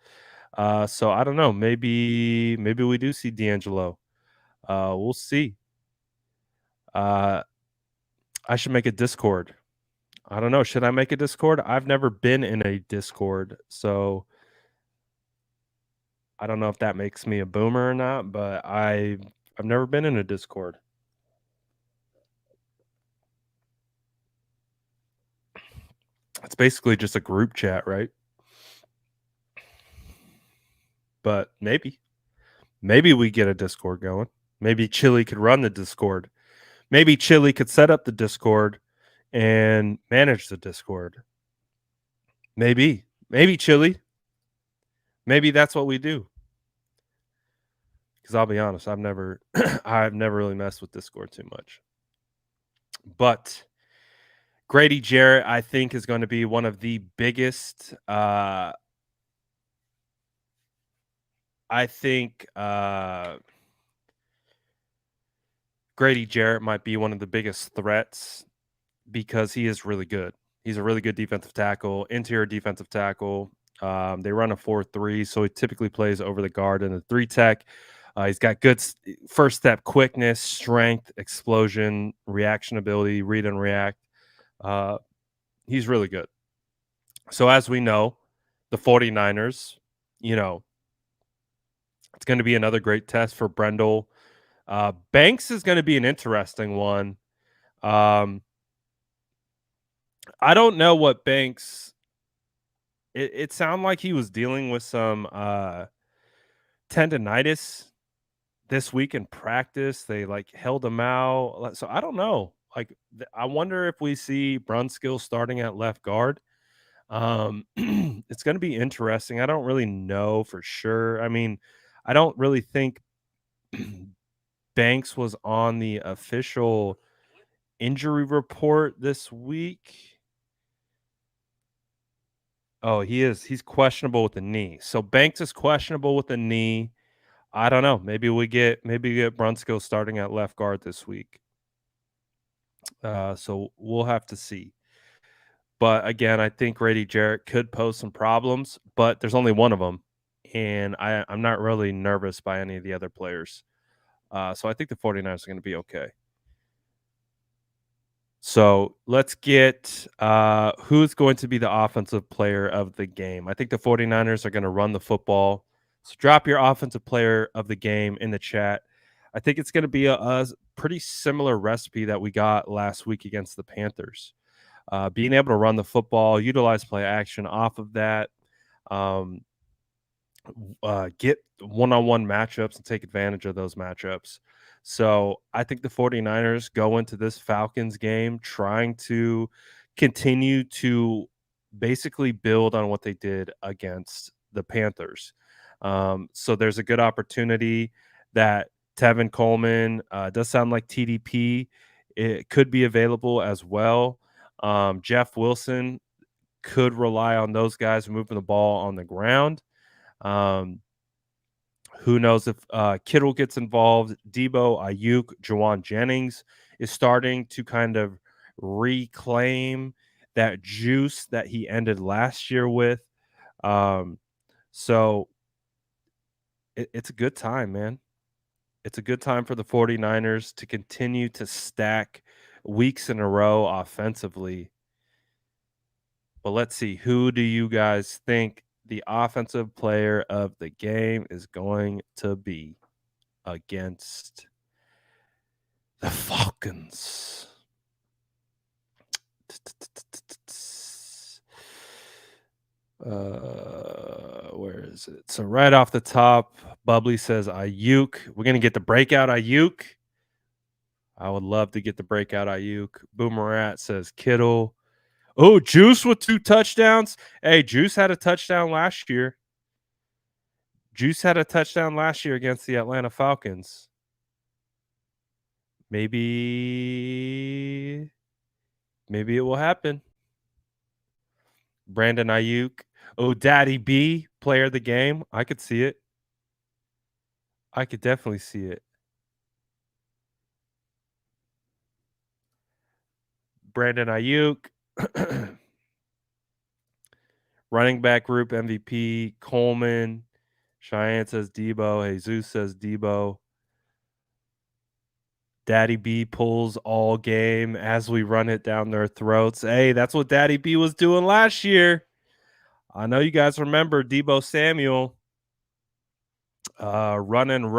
So I don't know. Maybe we do see D'Angelo. We'll see. I should make a Discord. I don't know. Should I make a Discord? I've never been in a Discord, so I don't know if that makes me a boomer or not, but I've never been in a Discord. It's basically just a group chat, right? But maybe we get a Discord going. Maybe Chili could run the Discord. Maybe Chili could set up the Discord and manage the Discord. Maybe Chili. Maybe that's what we do. Because I'll be honest, I've never really messed with Discord too much. But Grady Jarrett, I think, is going to be one of the biggest. I think Grady Jarrett might be one of the biggest threats because he is really good. He's a really good defensive tackle, interior defensive tackle. They run a 4-3, so he typically plays over the guard in the 3 tech. He's got good first step quickness, strength, explosion, reaction ability, read and react. He's really good. So as we know, the 49ers, it's going to be another great test for Brendel. Banks is going to be an interesting one. I don't know what Banks. It sounded like he was dealing with some tendonitis this week in practice. They held him out, so I don't know. I wonder if we see Brunskill starting at left guard. It's going to be interesting. I don't really know for sure. I mean, I don't really think Banks was on the official injury report this week. Oh, he is. He's questionable with the knee. So Banks is questionable with the knee. I don't know. Maybe we get Brunskill starting at left guard this week. So we'll have to see. But again, I think Grady Jarrett could pose some problems, but there's only one of them, and I'm not really nervous by any of the other players. So I think the 49ers are going to be okay. So let's get who's going to be the offensive player of the game. I think the 49ers are going to run the football. So drop your offensive player of the game in the chat. I think it's going to be a pretty similar recipe that we got last week against the Panthers. Being able to run the football, utilize play action off of that, get one-on-one matchups and take advantage of those matchups. So I think the 49ers go into this Falcons game trying to continue to basically build on what they did against the Panthers. So there's a good opportunity that Tevin Coleman does sound like TDP it could be available as well. Jeff Wilson could rely on those guys moving the ball on the ground. Who knows if Kittle gets involved? Debo, Aiyuk, Jawan Jennings is starting to kind of reclaim that juice that he ended last year with. So it's a good time, man. It's a good time for the 49ers to continue to stack weeks in a row offensively. But let's see, who do you guys think the offensive player of the game is going to be against the Falcons? Where is it? So right off the top, Bubbly says Aiyuk. We're gonna get the breakout Aiyuk. I would love to get the breakout Aiyuk. Boomerat says Kittle. Oh, Juice with 2 touchdowns. Hey, Juice had a touchdown last year. Juice had a touchdown last year against the Atlanta Falcons. Maybe it will happen. Brandon Aiyuk. Oh, Daddy B, player of the game. I could see it. I could definitely see it. Brandon Aiyuk. Running back group MVP, Coleman. Cheyenne says Debo. Jesus says Debo. Daddy B pulls all game as we run it down their throats. Hey, that's what Daddy B was doing last year. I know you guys remember Debo Samuel running.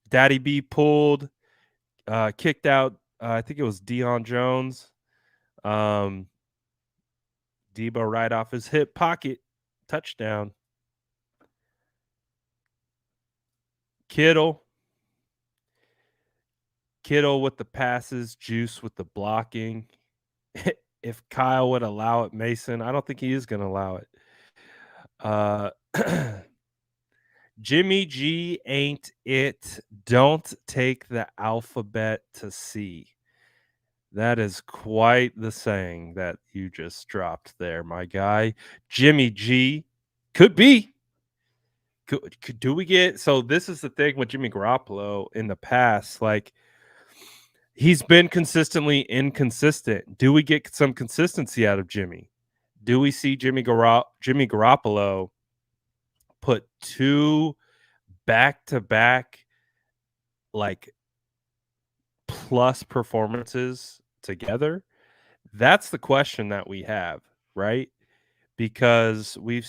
Daddy B pulled, kicked out. I think it was Deion Jones. Debo right off his hip pocket, touchdown. Kittle with the passes, Juice with the blocking. If Kyle would allow it, Mason, I don't think he is going to allow it. Jimmy G ain't it. Don't take the alphabet to C. That is quite the saying that you just dropped there, my guy. Jimmy G could be. Do we get so this is the thing with Jimmy Garoppolo in the past, like he's been consistently inconsistent. Do we get some consistency out of Jimmy? Do we see Jimmy Garoppolo put 2 back-to-back like plus performances together? That's the question that we have, right? Because we've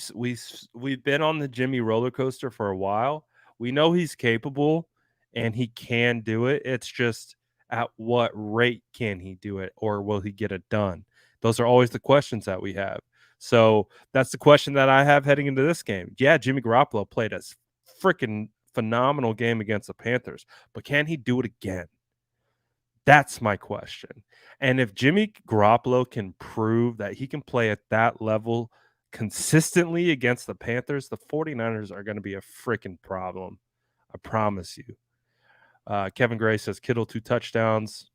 been on the Jimmy roller coaster for a while. We know he's capable and he can do it. It's just at what rate can he do it, or will he get it done? Those are always the questions that we have. So that's the question that I have heading into this game. Yeah, Jimmy Garoppolo played a freaking phenomenal game against the Panthers, but can he do it again? That's my question. And if Jimmy Garoppolo can prove that he can play at that level consistently against the Panthers, the 49ers are going to be a freaking problem. I promise you. Kevin Gray says Kittle 2 touchdowns.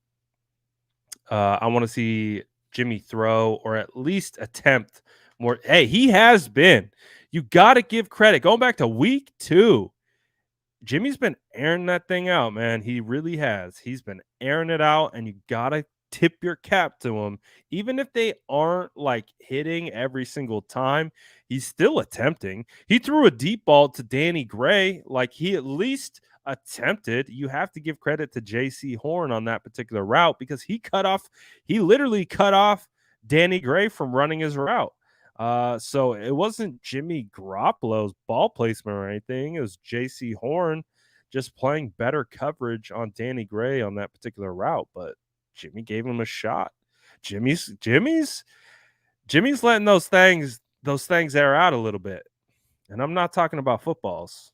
I want to see Jimmy throw or at least attempt more. Hey, he has been. You got to give credit. Going back to week 2, Jimmy's been airing that thing out, man. He really has. He's been airing it out, and you got to tip your cap to him. Even if they aren't like hitting every single time, he's still attempting. He threw a deep ball to Danny Gray. Like, he at least attempted. You have to give credit to JC Horn on that particular route because he literally cut off Danny Gray from running his route. So it wasn't Jimmy Garoppolo's ball placement or anything. It was JC Horn just playing better coverage on Danny Gray on that particular route. But Jimmy gave him a shot. Jimmy's letting those things air out a little bit. And I'm not talking about footballs.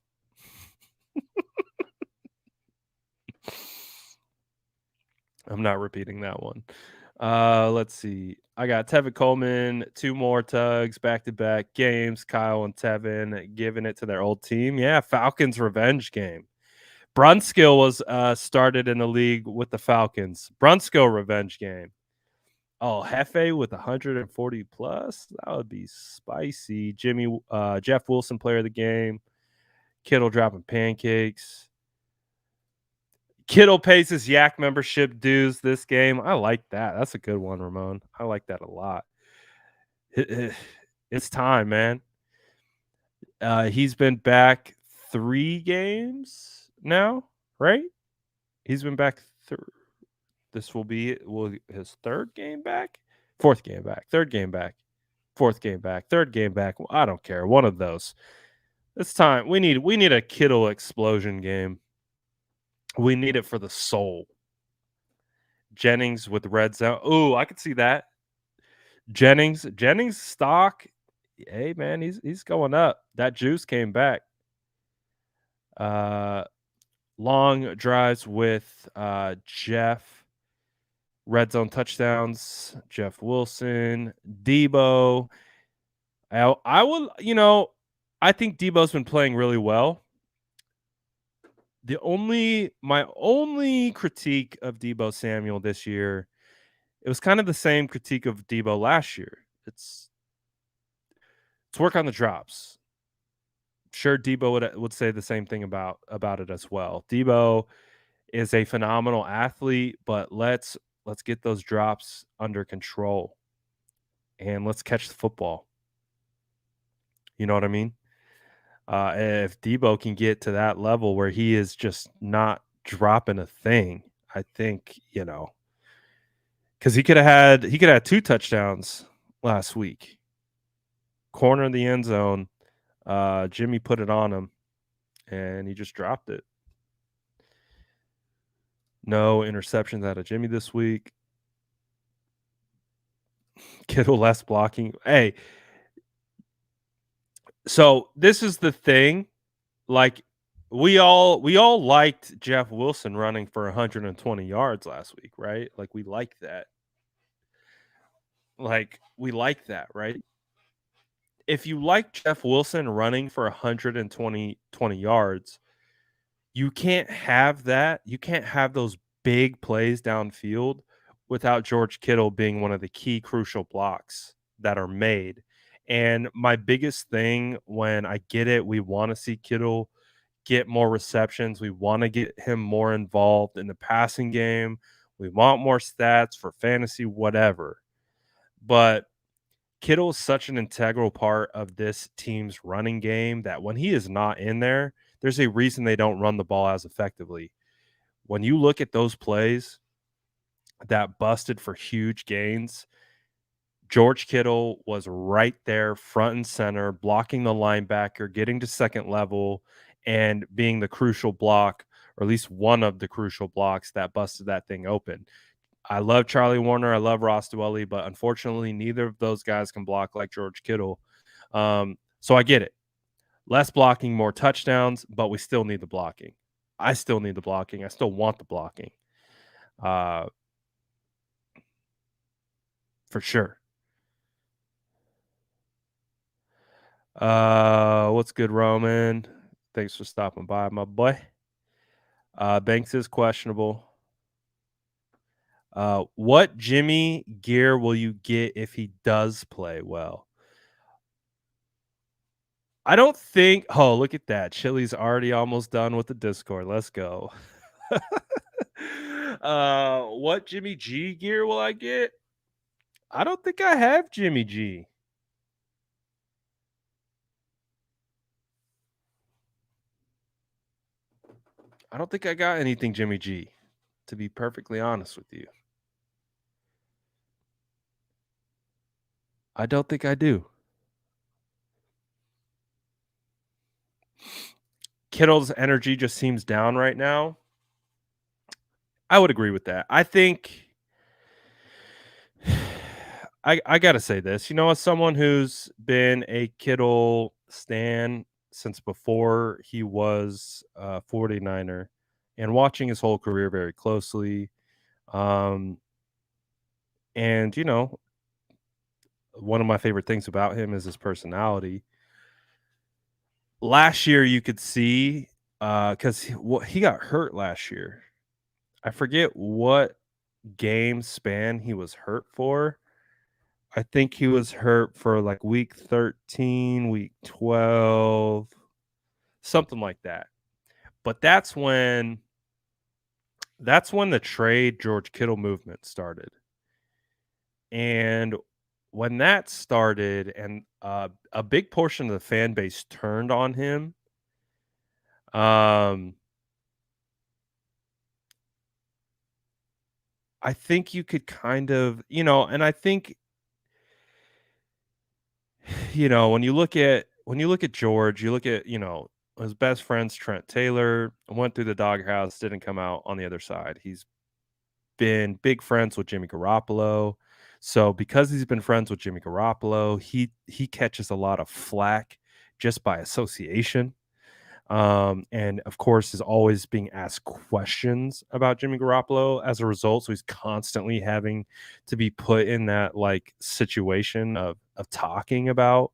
I'm not repeating that one. Let's see. I got Tevin Coleman, 2 more tugs, back-to-back games. Kyle and Tevin giving it to their old team. Yeah, Falcons revenge game. Brunskill was started in the league with the Falcons. Brunskill revenge game. Oh, Hefe with 140 plus. That would be spicy. Jeff Wilson, player of the game. Kittle dropping pancakes. Kittle pays his Yak membership dues this game. I like that. That's a good one, Ramon. I like that a lot. It's time, man. He's been back 3 games now, right? He's been back. This will be his 3rd game back, 4th game back, 3rd game back, 4th game back, 3rd game back. I don't care. One of those. It's time. We need a Kittle explosion game. We need it for the soul. Jennings with red zone. Ooh, I could see that. Jennings stock. Hey man, he's going up. That juice came back. Long drives with Jeff. Red zone touchdowns. Jeff Wilson, Debo. I will. I think Debo's been playing really well. My only critique of Debo Samuel this year, it was kind of the same critique of Debo last year. It's work on the drops. Sure, Debo would say the same thing about it as well. Debo is a phenomenal athlete, but let's get those drops under control and let's catch the football. You know what I mean? If Debo can get to that level where he is just not dropping a thing, I think, because he could have had 2 touchdowns last week. Corner of the end zone, Jimmy put it on him, and he just dropped it. No interceptions out of Jimmy this week. Kittle less blocking. Hey, so this is the thing. Like, we all liked Jeff Wilson running for 120 yards last week, right? Like, we like that. Right? If you like Jeff Wilson running for 120 yards, you can't have that. You can't have those big plays downfield without George Kittle being one of the key crucial blocks that are made. And my biggest thing, when I get it, we want to see Kittle get more receptions. We want to get him more involved in the passing game. We want more stats for fantasy, whatever. But Kittle is such an integral part of this team's running game that when he is not in there, there's a reason they don't run the ball as effectively. When you look at those plays that busted for huge gains, George Kittle was right there front and center, blocking the linebacker, getting to second level, and being the crucial block, or at least one of the crucial blocks that busted that thing open. I love Charlie Warner. I love Ross Dwelly, but unfortunately, neither of those guys can block like George Kittle. So I get it. Less blocking, more touchdowns, but we still need the blocking. I still need the blocking. I still want the blocking. For sure. What's good, Roman? Thanks for stopping by, my boy. Banks is questionable. What Jimmy gear will you get if he does play well? I don't think. Oh, look at that. Chili's already almost done with the Discord. Let's go. What Jimmy G gear will I get? I don't think I have Jimmy G. I don't think I got anything Jimmy G, to be perfectly honest with you. I don't think I do. Kittle's energy just seems down right now. I would agree with that. I think I got to say this. As someone who's been a Kittle stan since before he was a 49er and watching his whole career very closely, and one of my favorite things about him is his personality. Last year, you could see because he got hurt last year. I forget what game span he was hurt for. I think he was hurt for like week 13, week 12, something like that. But that's when the trade George Kittle movement started. And when that started and a big portion of the fan base turned on him, I think you could kind of, and I think, when you look at George, you look at, his best friend's Trent Taylor, went through the doghouse, didn't come out on the other side. He's been big friends with Jimmy Garoppolo. So because he's been friends with Jimmy Garoppolo, he catches a lot of flack just by association. And of course is always being asked questions about Jimmy Garoppolo as a result. So he's constantly having to be put in that like situation of talking about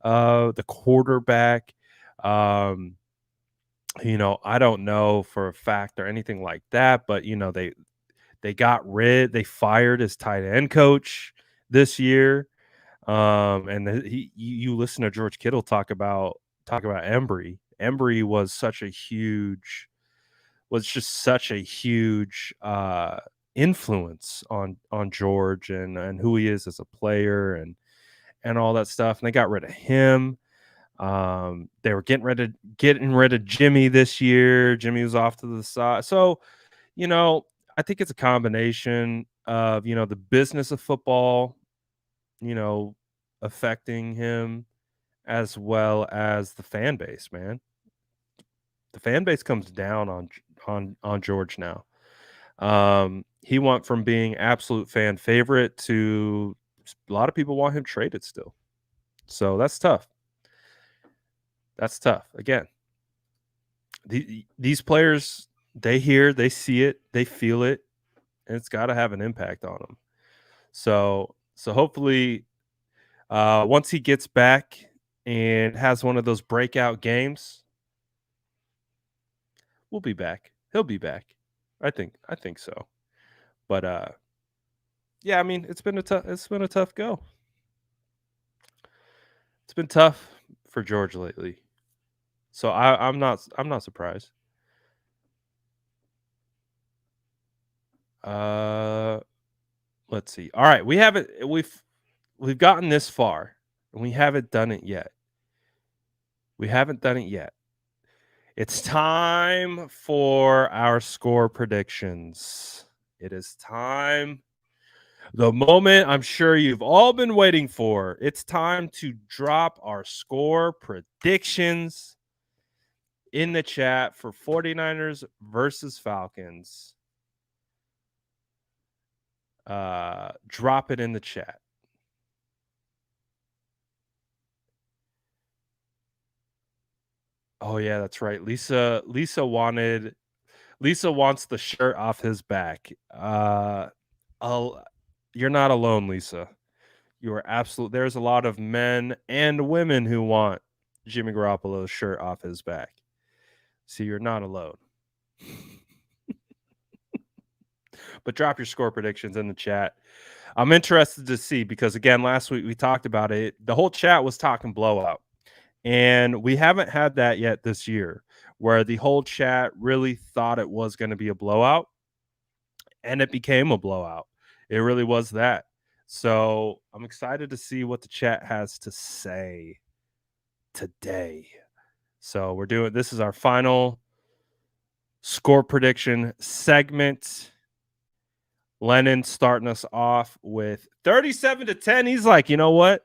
the quarterback. Um, I don't know for a fact or anything like that, but they fired his tight end coach this year. And you listen to George Kittle talk about Embry. Embry was just such a huge influence on George and who he is as a player and all that stuff. And they got rid of him. They were getting rid of Jimmy this year. Jimmy was off to the side. So, I think it's a combination of, the business of football, affecting him as well as the fan base, man. The fan base comes down on George now. He went from being absolute fan favorite to a lot of people want him traded still. So that's tough. That's tough. Again, these players, they hear, they see it, they feel it, and it's got to have an impact on them. So hopefully, once he gets back and has one of those breakout games, we'll be back. He'll be back. I think so. But yeah, I mean, it's been a tough go. It's been tough for George lately. So I'm not surprised. Let's see. All right, we've gotten this far and we haven't done it yet. It's time for our score predictions. It is time. The moment I'm sure you've all been waiting for. It's time to drop our score predictions in the chat for 49ers versus Falcons. Drop it in the chat. Oh yeah, that's right. Lisa wants the shirt off his back. You're not alone, Lisa. You are absolutely. There's a lot of men and women who want Jimmy Garoppolo's shirt off his back. So you're not alone. But drop your score predictions in the chat. I'm interested to see because, again, last week we talked about it. The whole chat was talking blowout. And we haven't had that yet this year where the whole chat really thought it was going to be a blowout. And it became a blowout. It really was that. So I'm excited to see what the chat has to say today. So this is our final score prediction segment. Lennon starting us off with 37-10. He's like, you know what?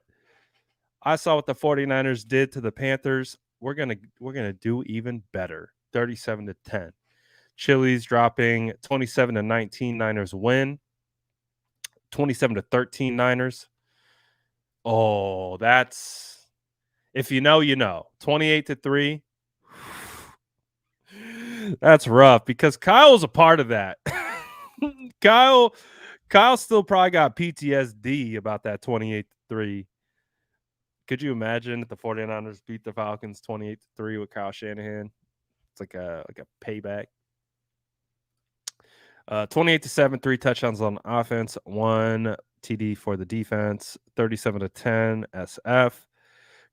I saw what the 49ers did to the Panthers. We're gonna do even better. 37-10. Chili's dropping 27-19. Niners win. 27-13 Niners. Oh, that's if you know, you know. 28-3. That's rough because Kyle's a part of that. Kyle still probably got PTSD about that 28-3. Could you imagine if the 49ers beat the Falcons 28-3 with Kyle Shanahan? It's like a payback. 28-7, 3 touchdowns on offense, 1 TD for the defense, 37-10 SF.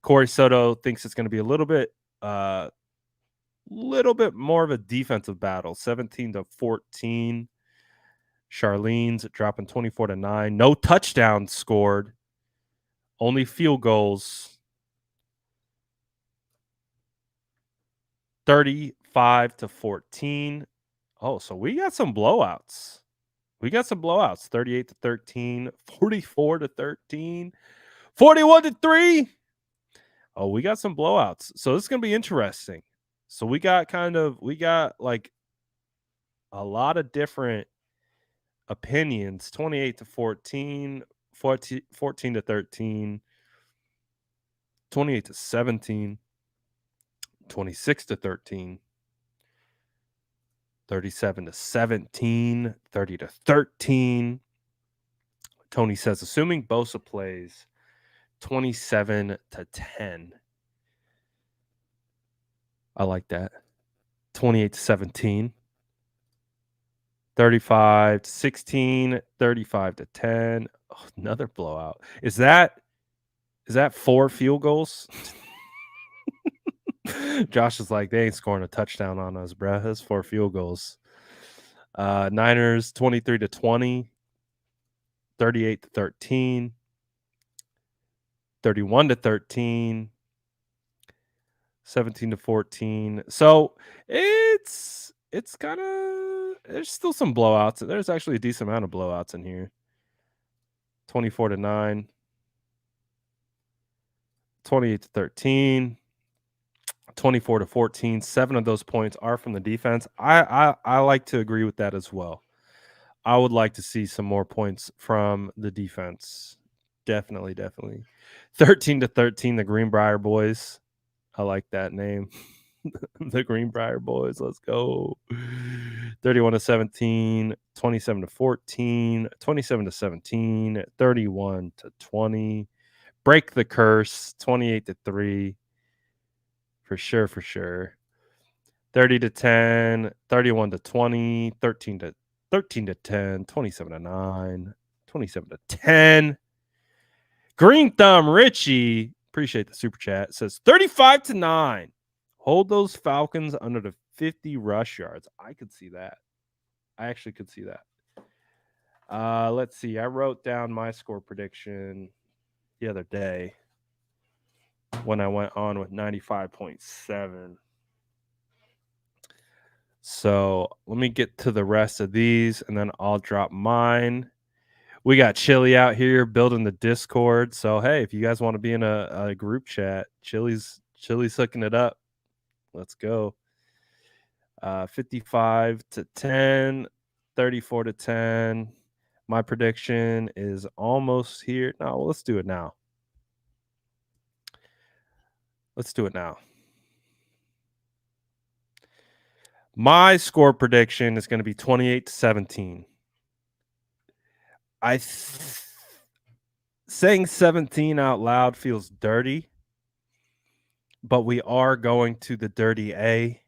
Corey Soto thinks it's going to be a little bit more of a defensive battle, 17-14. Charlene's dropping 24-9. No touchdowns scored, only field goals. 35-14. Oh, so we got some blowouts. 38-13, 44-13, 41-3. Oh, we got some blowouts. So this is going to be interesting. So we got like a lot of different opinions. 28-14, 14-13, 28-17, 26-13. 37-17, 30-13. Tony says, assuming Bosa plays, 27-10. I like that. 28-17. 35-16, 35-10. Oh, another blowout. Is that 4 field goals? Josh is like, they ain't scoring a touchdown on us, bruh. That's 4 field goals. Niners 23-20, 38-13, 31-13, 17-14. So it's kind of, there's still some blowouts. There's actually a decent amount of blowouts in here. 24-9, 28-13. 24-14. 7 of those points are from the defense. I like to agree with that as well. I would like to see some more points from the defense. Definitely. 13-13, the Greenbrier Boys. I like that name. The Greenbrier Boys. Let's go. 31-17, 27-14, 27-17, 31-20. Break the curse. 28-3. For sure. 30-10, 31-20, 13-10, 27-9, 27-10. Green Thumb Richie, appreciate the super chat, says 35-9. Hold those Falcons under the 50 rush yards. I could see that. I actually could see that. Let's see. I wrote down my score prediction the other day when I went on with 95.7. So let me get to the rest of these and then I'll drop mine. We got Chili out here building the Discord. So hey, if you guys want to be in a group chat, Chili's hooking it up. Let's go. 55-10, 34-10. My prediction is almost here. No, let's do it now. My score prediction is going to be 28-17. Saying 17 out loud feels dirty, but we are going to the dirty A.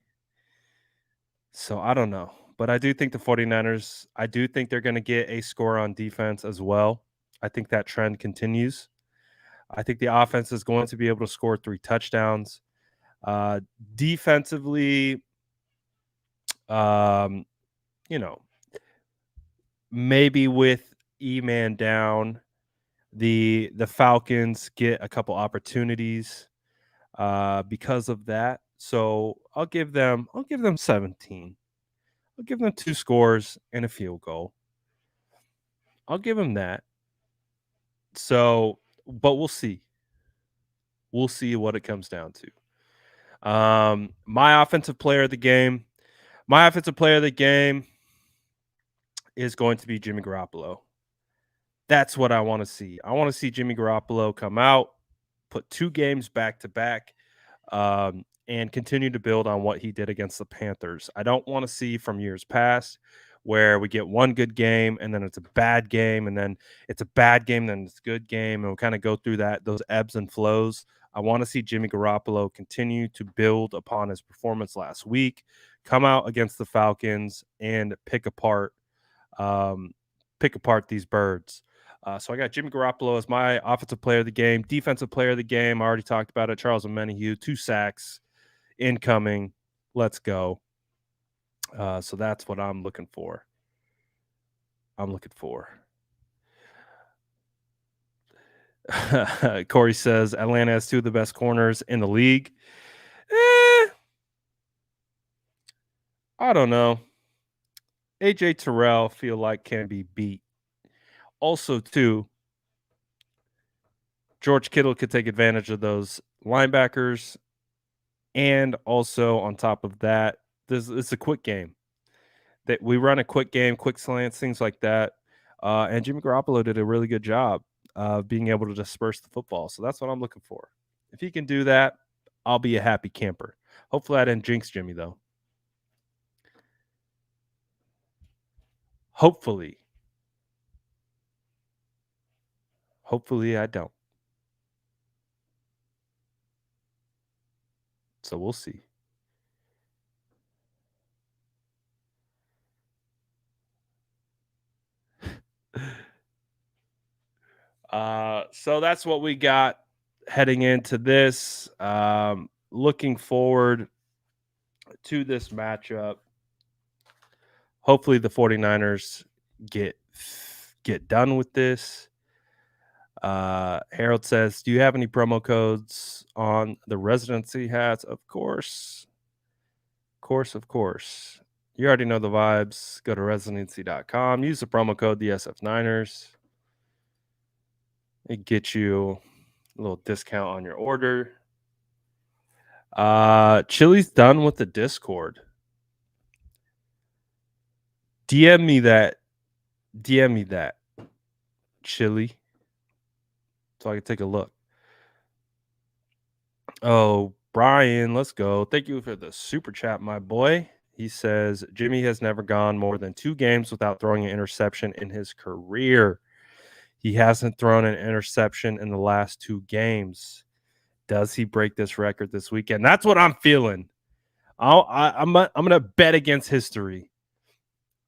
So I don't know. But I do think the 49ers, I do think they're going to get a score on defense as well. I think that trend continues. I think the offense is going to be able to score 3 touchdowns. Defensively, maybe with E-man down, the Falcons get a couple opportunities because of that. So I'll give them 17. I'll give them 2 scores and a field goal. I'll give them that. So, but we'll see. We'll see what it comes down to. My offensive player of the game is going to be Jimmy Garoppolo. That's what I want to see. I want to see Jimmy Garoppolo come out, put 2 games back to back, and continue to build on what he did against the Panthers. I don't want to see from years past where we get one good game and then it's a bad game and then it's a bad game, then it's a good game, and we'll kind of go through those ebbs and flows. I want to see Jimmy Garoppolo continue to build upon his performance last week, come out against the Falcons, and pick apart these birds. So I got Jimmy Garoppolo as my offensive player of the game. Defensive player of the game, I already talked about it. Charles Omenihu, 2 sacks incoming. Let's go. So that's what I'm looking for. Corey says Atlanta has 2 of the best corners in the league. I don't know. AJ Terrell feel like can be beat. Also, too, George Kittle could take advantage of those linebackers. And also on top of that, it's a quick game. That we run a quick game, quick slants, things like that. And Jimmy Garoppolo did a really good job of being able to disperse the football. So that's what I'm looking for. If he can do that, I'll be a happy camper. Hopefully I didn't jinx Jimmy, though. Hopefully I don't. So we'll see. So that's what we got heading into this. Looking forward to this matchup. Hopefully the 49ers get done with this. Harold says, do you have any promo codes on the residency hats? Of course. Of course. You already know the vibes. Go to residency.com. Use the promo code DSF9ers. It gets you a little discount on your order. Chili's done with the Discord. DM me that, Chili, so I can take a look. Oh, Brian, let's go. Thank you for the super chat, my boy. He says Jimmy has never gone more than 2 games without throwing an interception in his career. He hasn't thrown an interception in the last 2 games. Does he break this record this weekend? That's what I'm feeling. I'm gonna bet against history.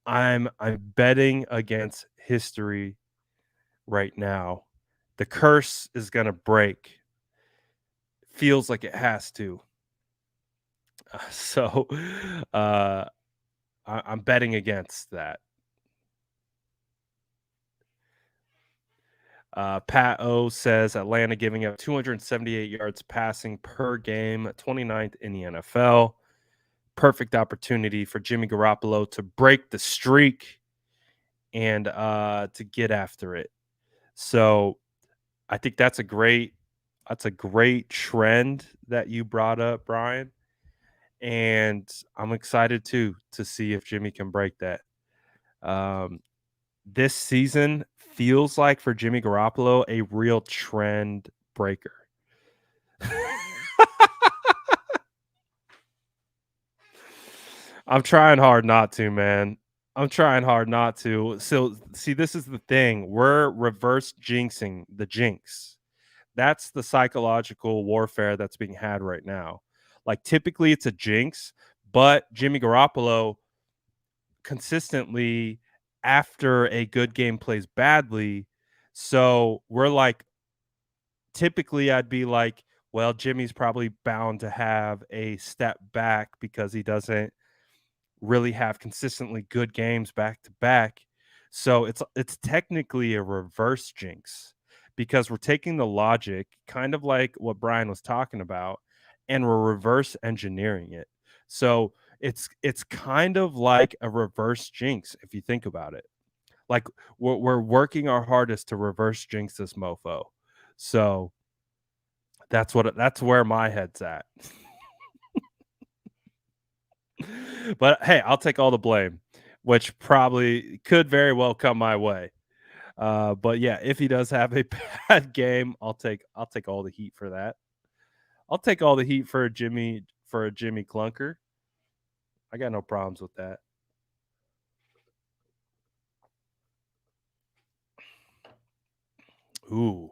I'm betting against history right now. The curse is gonna break. Feels like it has to. So I'm betting against that. Pat O says Atlanta giving up 278 yards passing per game, 29th in the NFL. Perfect opportunity for Jimmy Garoppolo to break the streak and to get after it. So I think that's a great trend that you brought up, Brian. And I'm excited too to see if Jimmy can break that. This season feels like for Jimmy Garoppolo a real trend breaker. I'm trying hard not to, man. I'm trying hard not to. So, see, this is the thing. We're reverse jinxing the jinx. That's the psychological warfare that's being had right now. Like, typically it's a jinx, but Jimmy Garoppolo consistently, after a good game, plays badly. So we're like, typically I'd be like, well, Jimmy's probably bound to have a step back because he doesn't really have consistently good games back to back. So it's technically a reverse jinx because we're taking the logic, kind of like what Brian was talking about, and we're reverse engineering it. So it's kind of like a reverse jinx if you think about it. Like we're working our hardest to reverse jinx this mofo. So that's where my head's at. But hey, I'll take all the blame, which probably could very well come my way. But yeah, if he does have a bad game, I'll take all the heat for that. I'll take all the heat for a Jimmy Clunker. I got no problems with that. Ooh,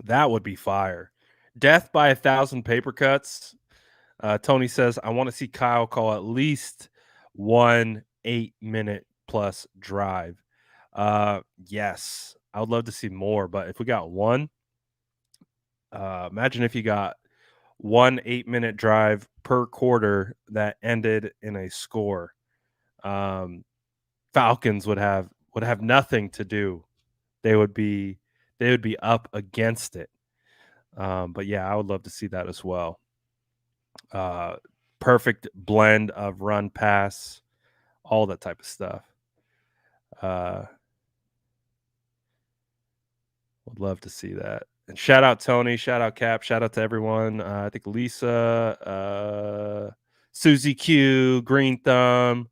that would be fire. Death by 1,000 paper cuts. Tony says, I want to see Kyle call at least 1 8-minute plus drive. Yes, I would love to see more, but if we got one, imagine if you got 1 8-minute drive per quarter that ended in a score. Falcons would have nothing to do. They would be up against it. But yeah, I would love to see that as well. Perfect blend of run, pass, all that type of stuff. Would love to see that. And shout out Tony, shout out Cap, shout out to everyone. I think Lisa, Susie Q, Green Thumb.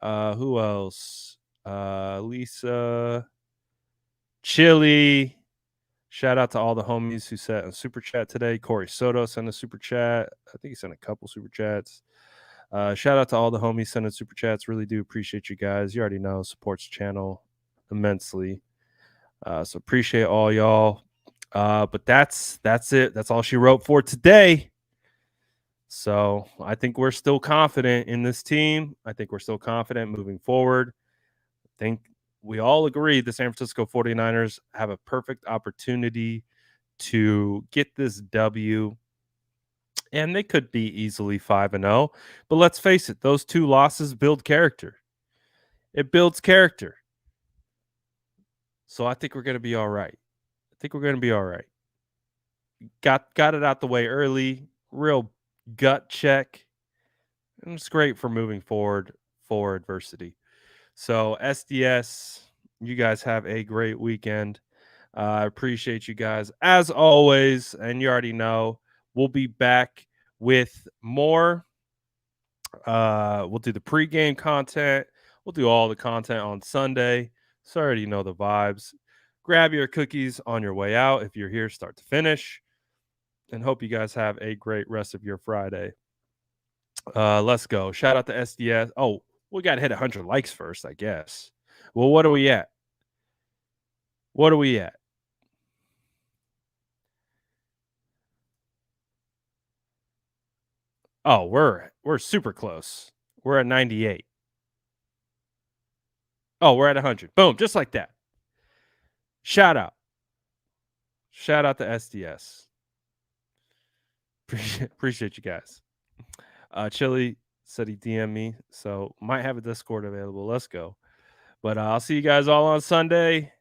Who else? Lisa, Chili. Shout out to all the homies who sent a super chat today. Corey Soto sent a super chat. I think he sent a couple super chats. Shout out to all the homies sending super chats. Really do appreciate you guys. You already know, supports the channel immensely. So appreciate all y'all. But that's it. That's all she wrote for today. So I think we're still confident in this team. I think we're still confident moving forward. I think we all agree the San Francisco 49ers have a perfect opportunity to get this W. And they could be easily 5-0. But let's face it, those two losses build character. It builds character. So I think we're going to be all right. Got it out the way early. Real gut check. And it's great for moving forward for adversity. So SDS, you guys have a great weekend. I appreciate you guys as always. And you already know we'll be back with more. We'll do the pregame content. We'll do all the content on Sunday. So I already know the vibes. Grab your cookies on your way out if you're here start to finish. And hope you guys have a great rest of your Friday. Let's go. Shout out to SDS. Oh, we got to hit 100 likes first, I guess. Well, what are we at? Oh, we're super close. We're at 98. Oh, we're at 100. Boom, just like that. Shout out to SDS. Appreciate you guys. Chili said he DM'd me, so might have a Discord available. Let's go. But I'll see you guys all on Sunday.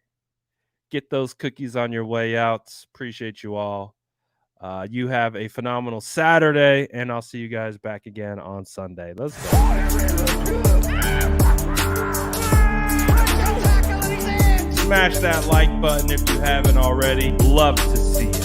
Get those cookies on your way out. Appreciate you all. You have a phenomenal Saturday, and I'll see you guys back again on Sunday. Let's go. Smash that like button if you haven't already. Love to see you.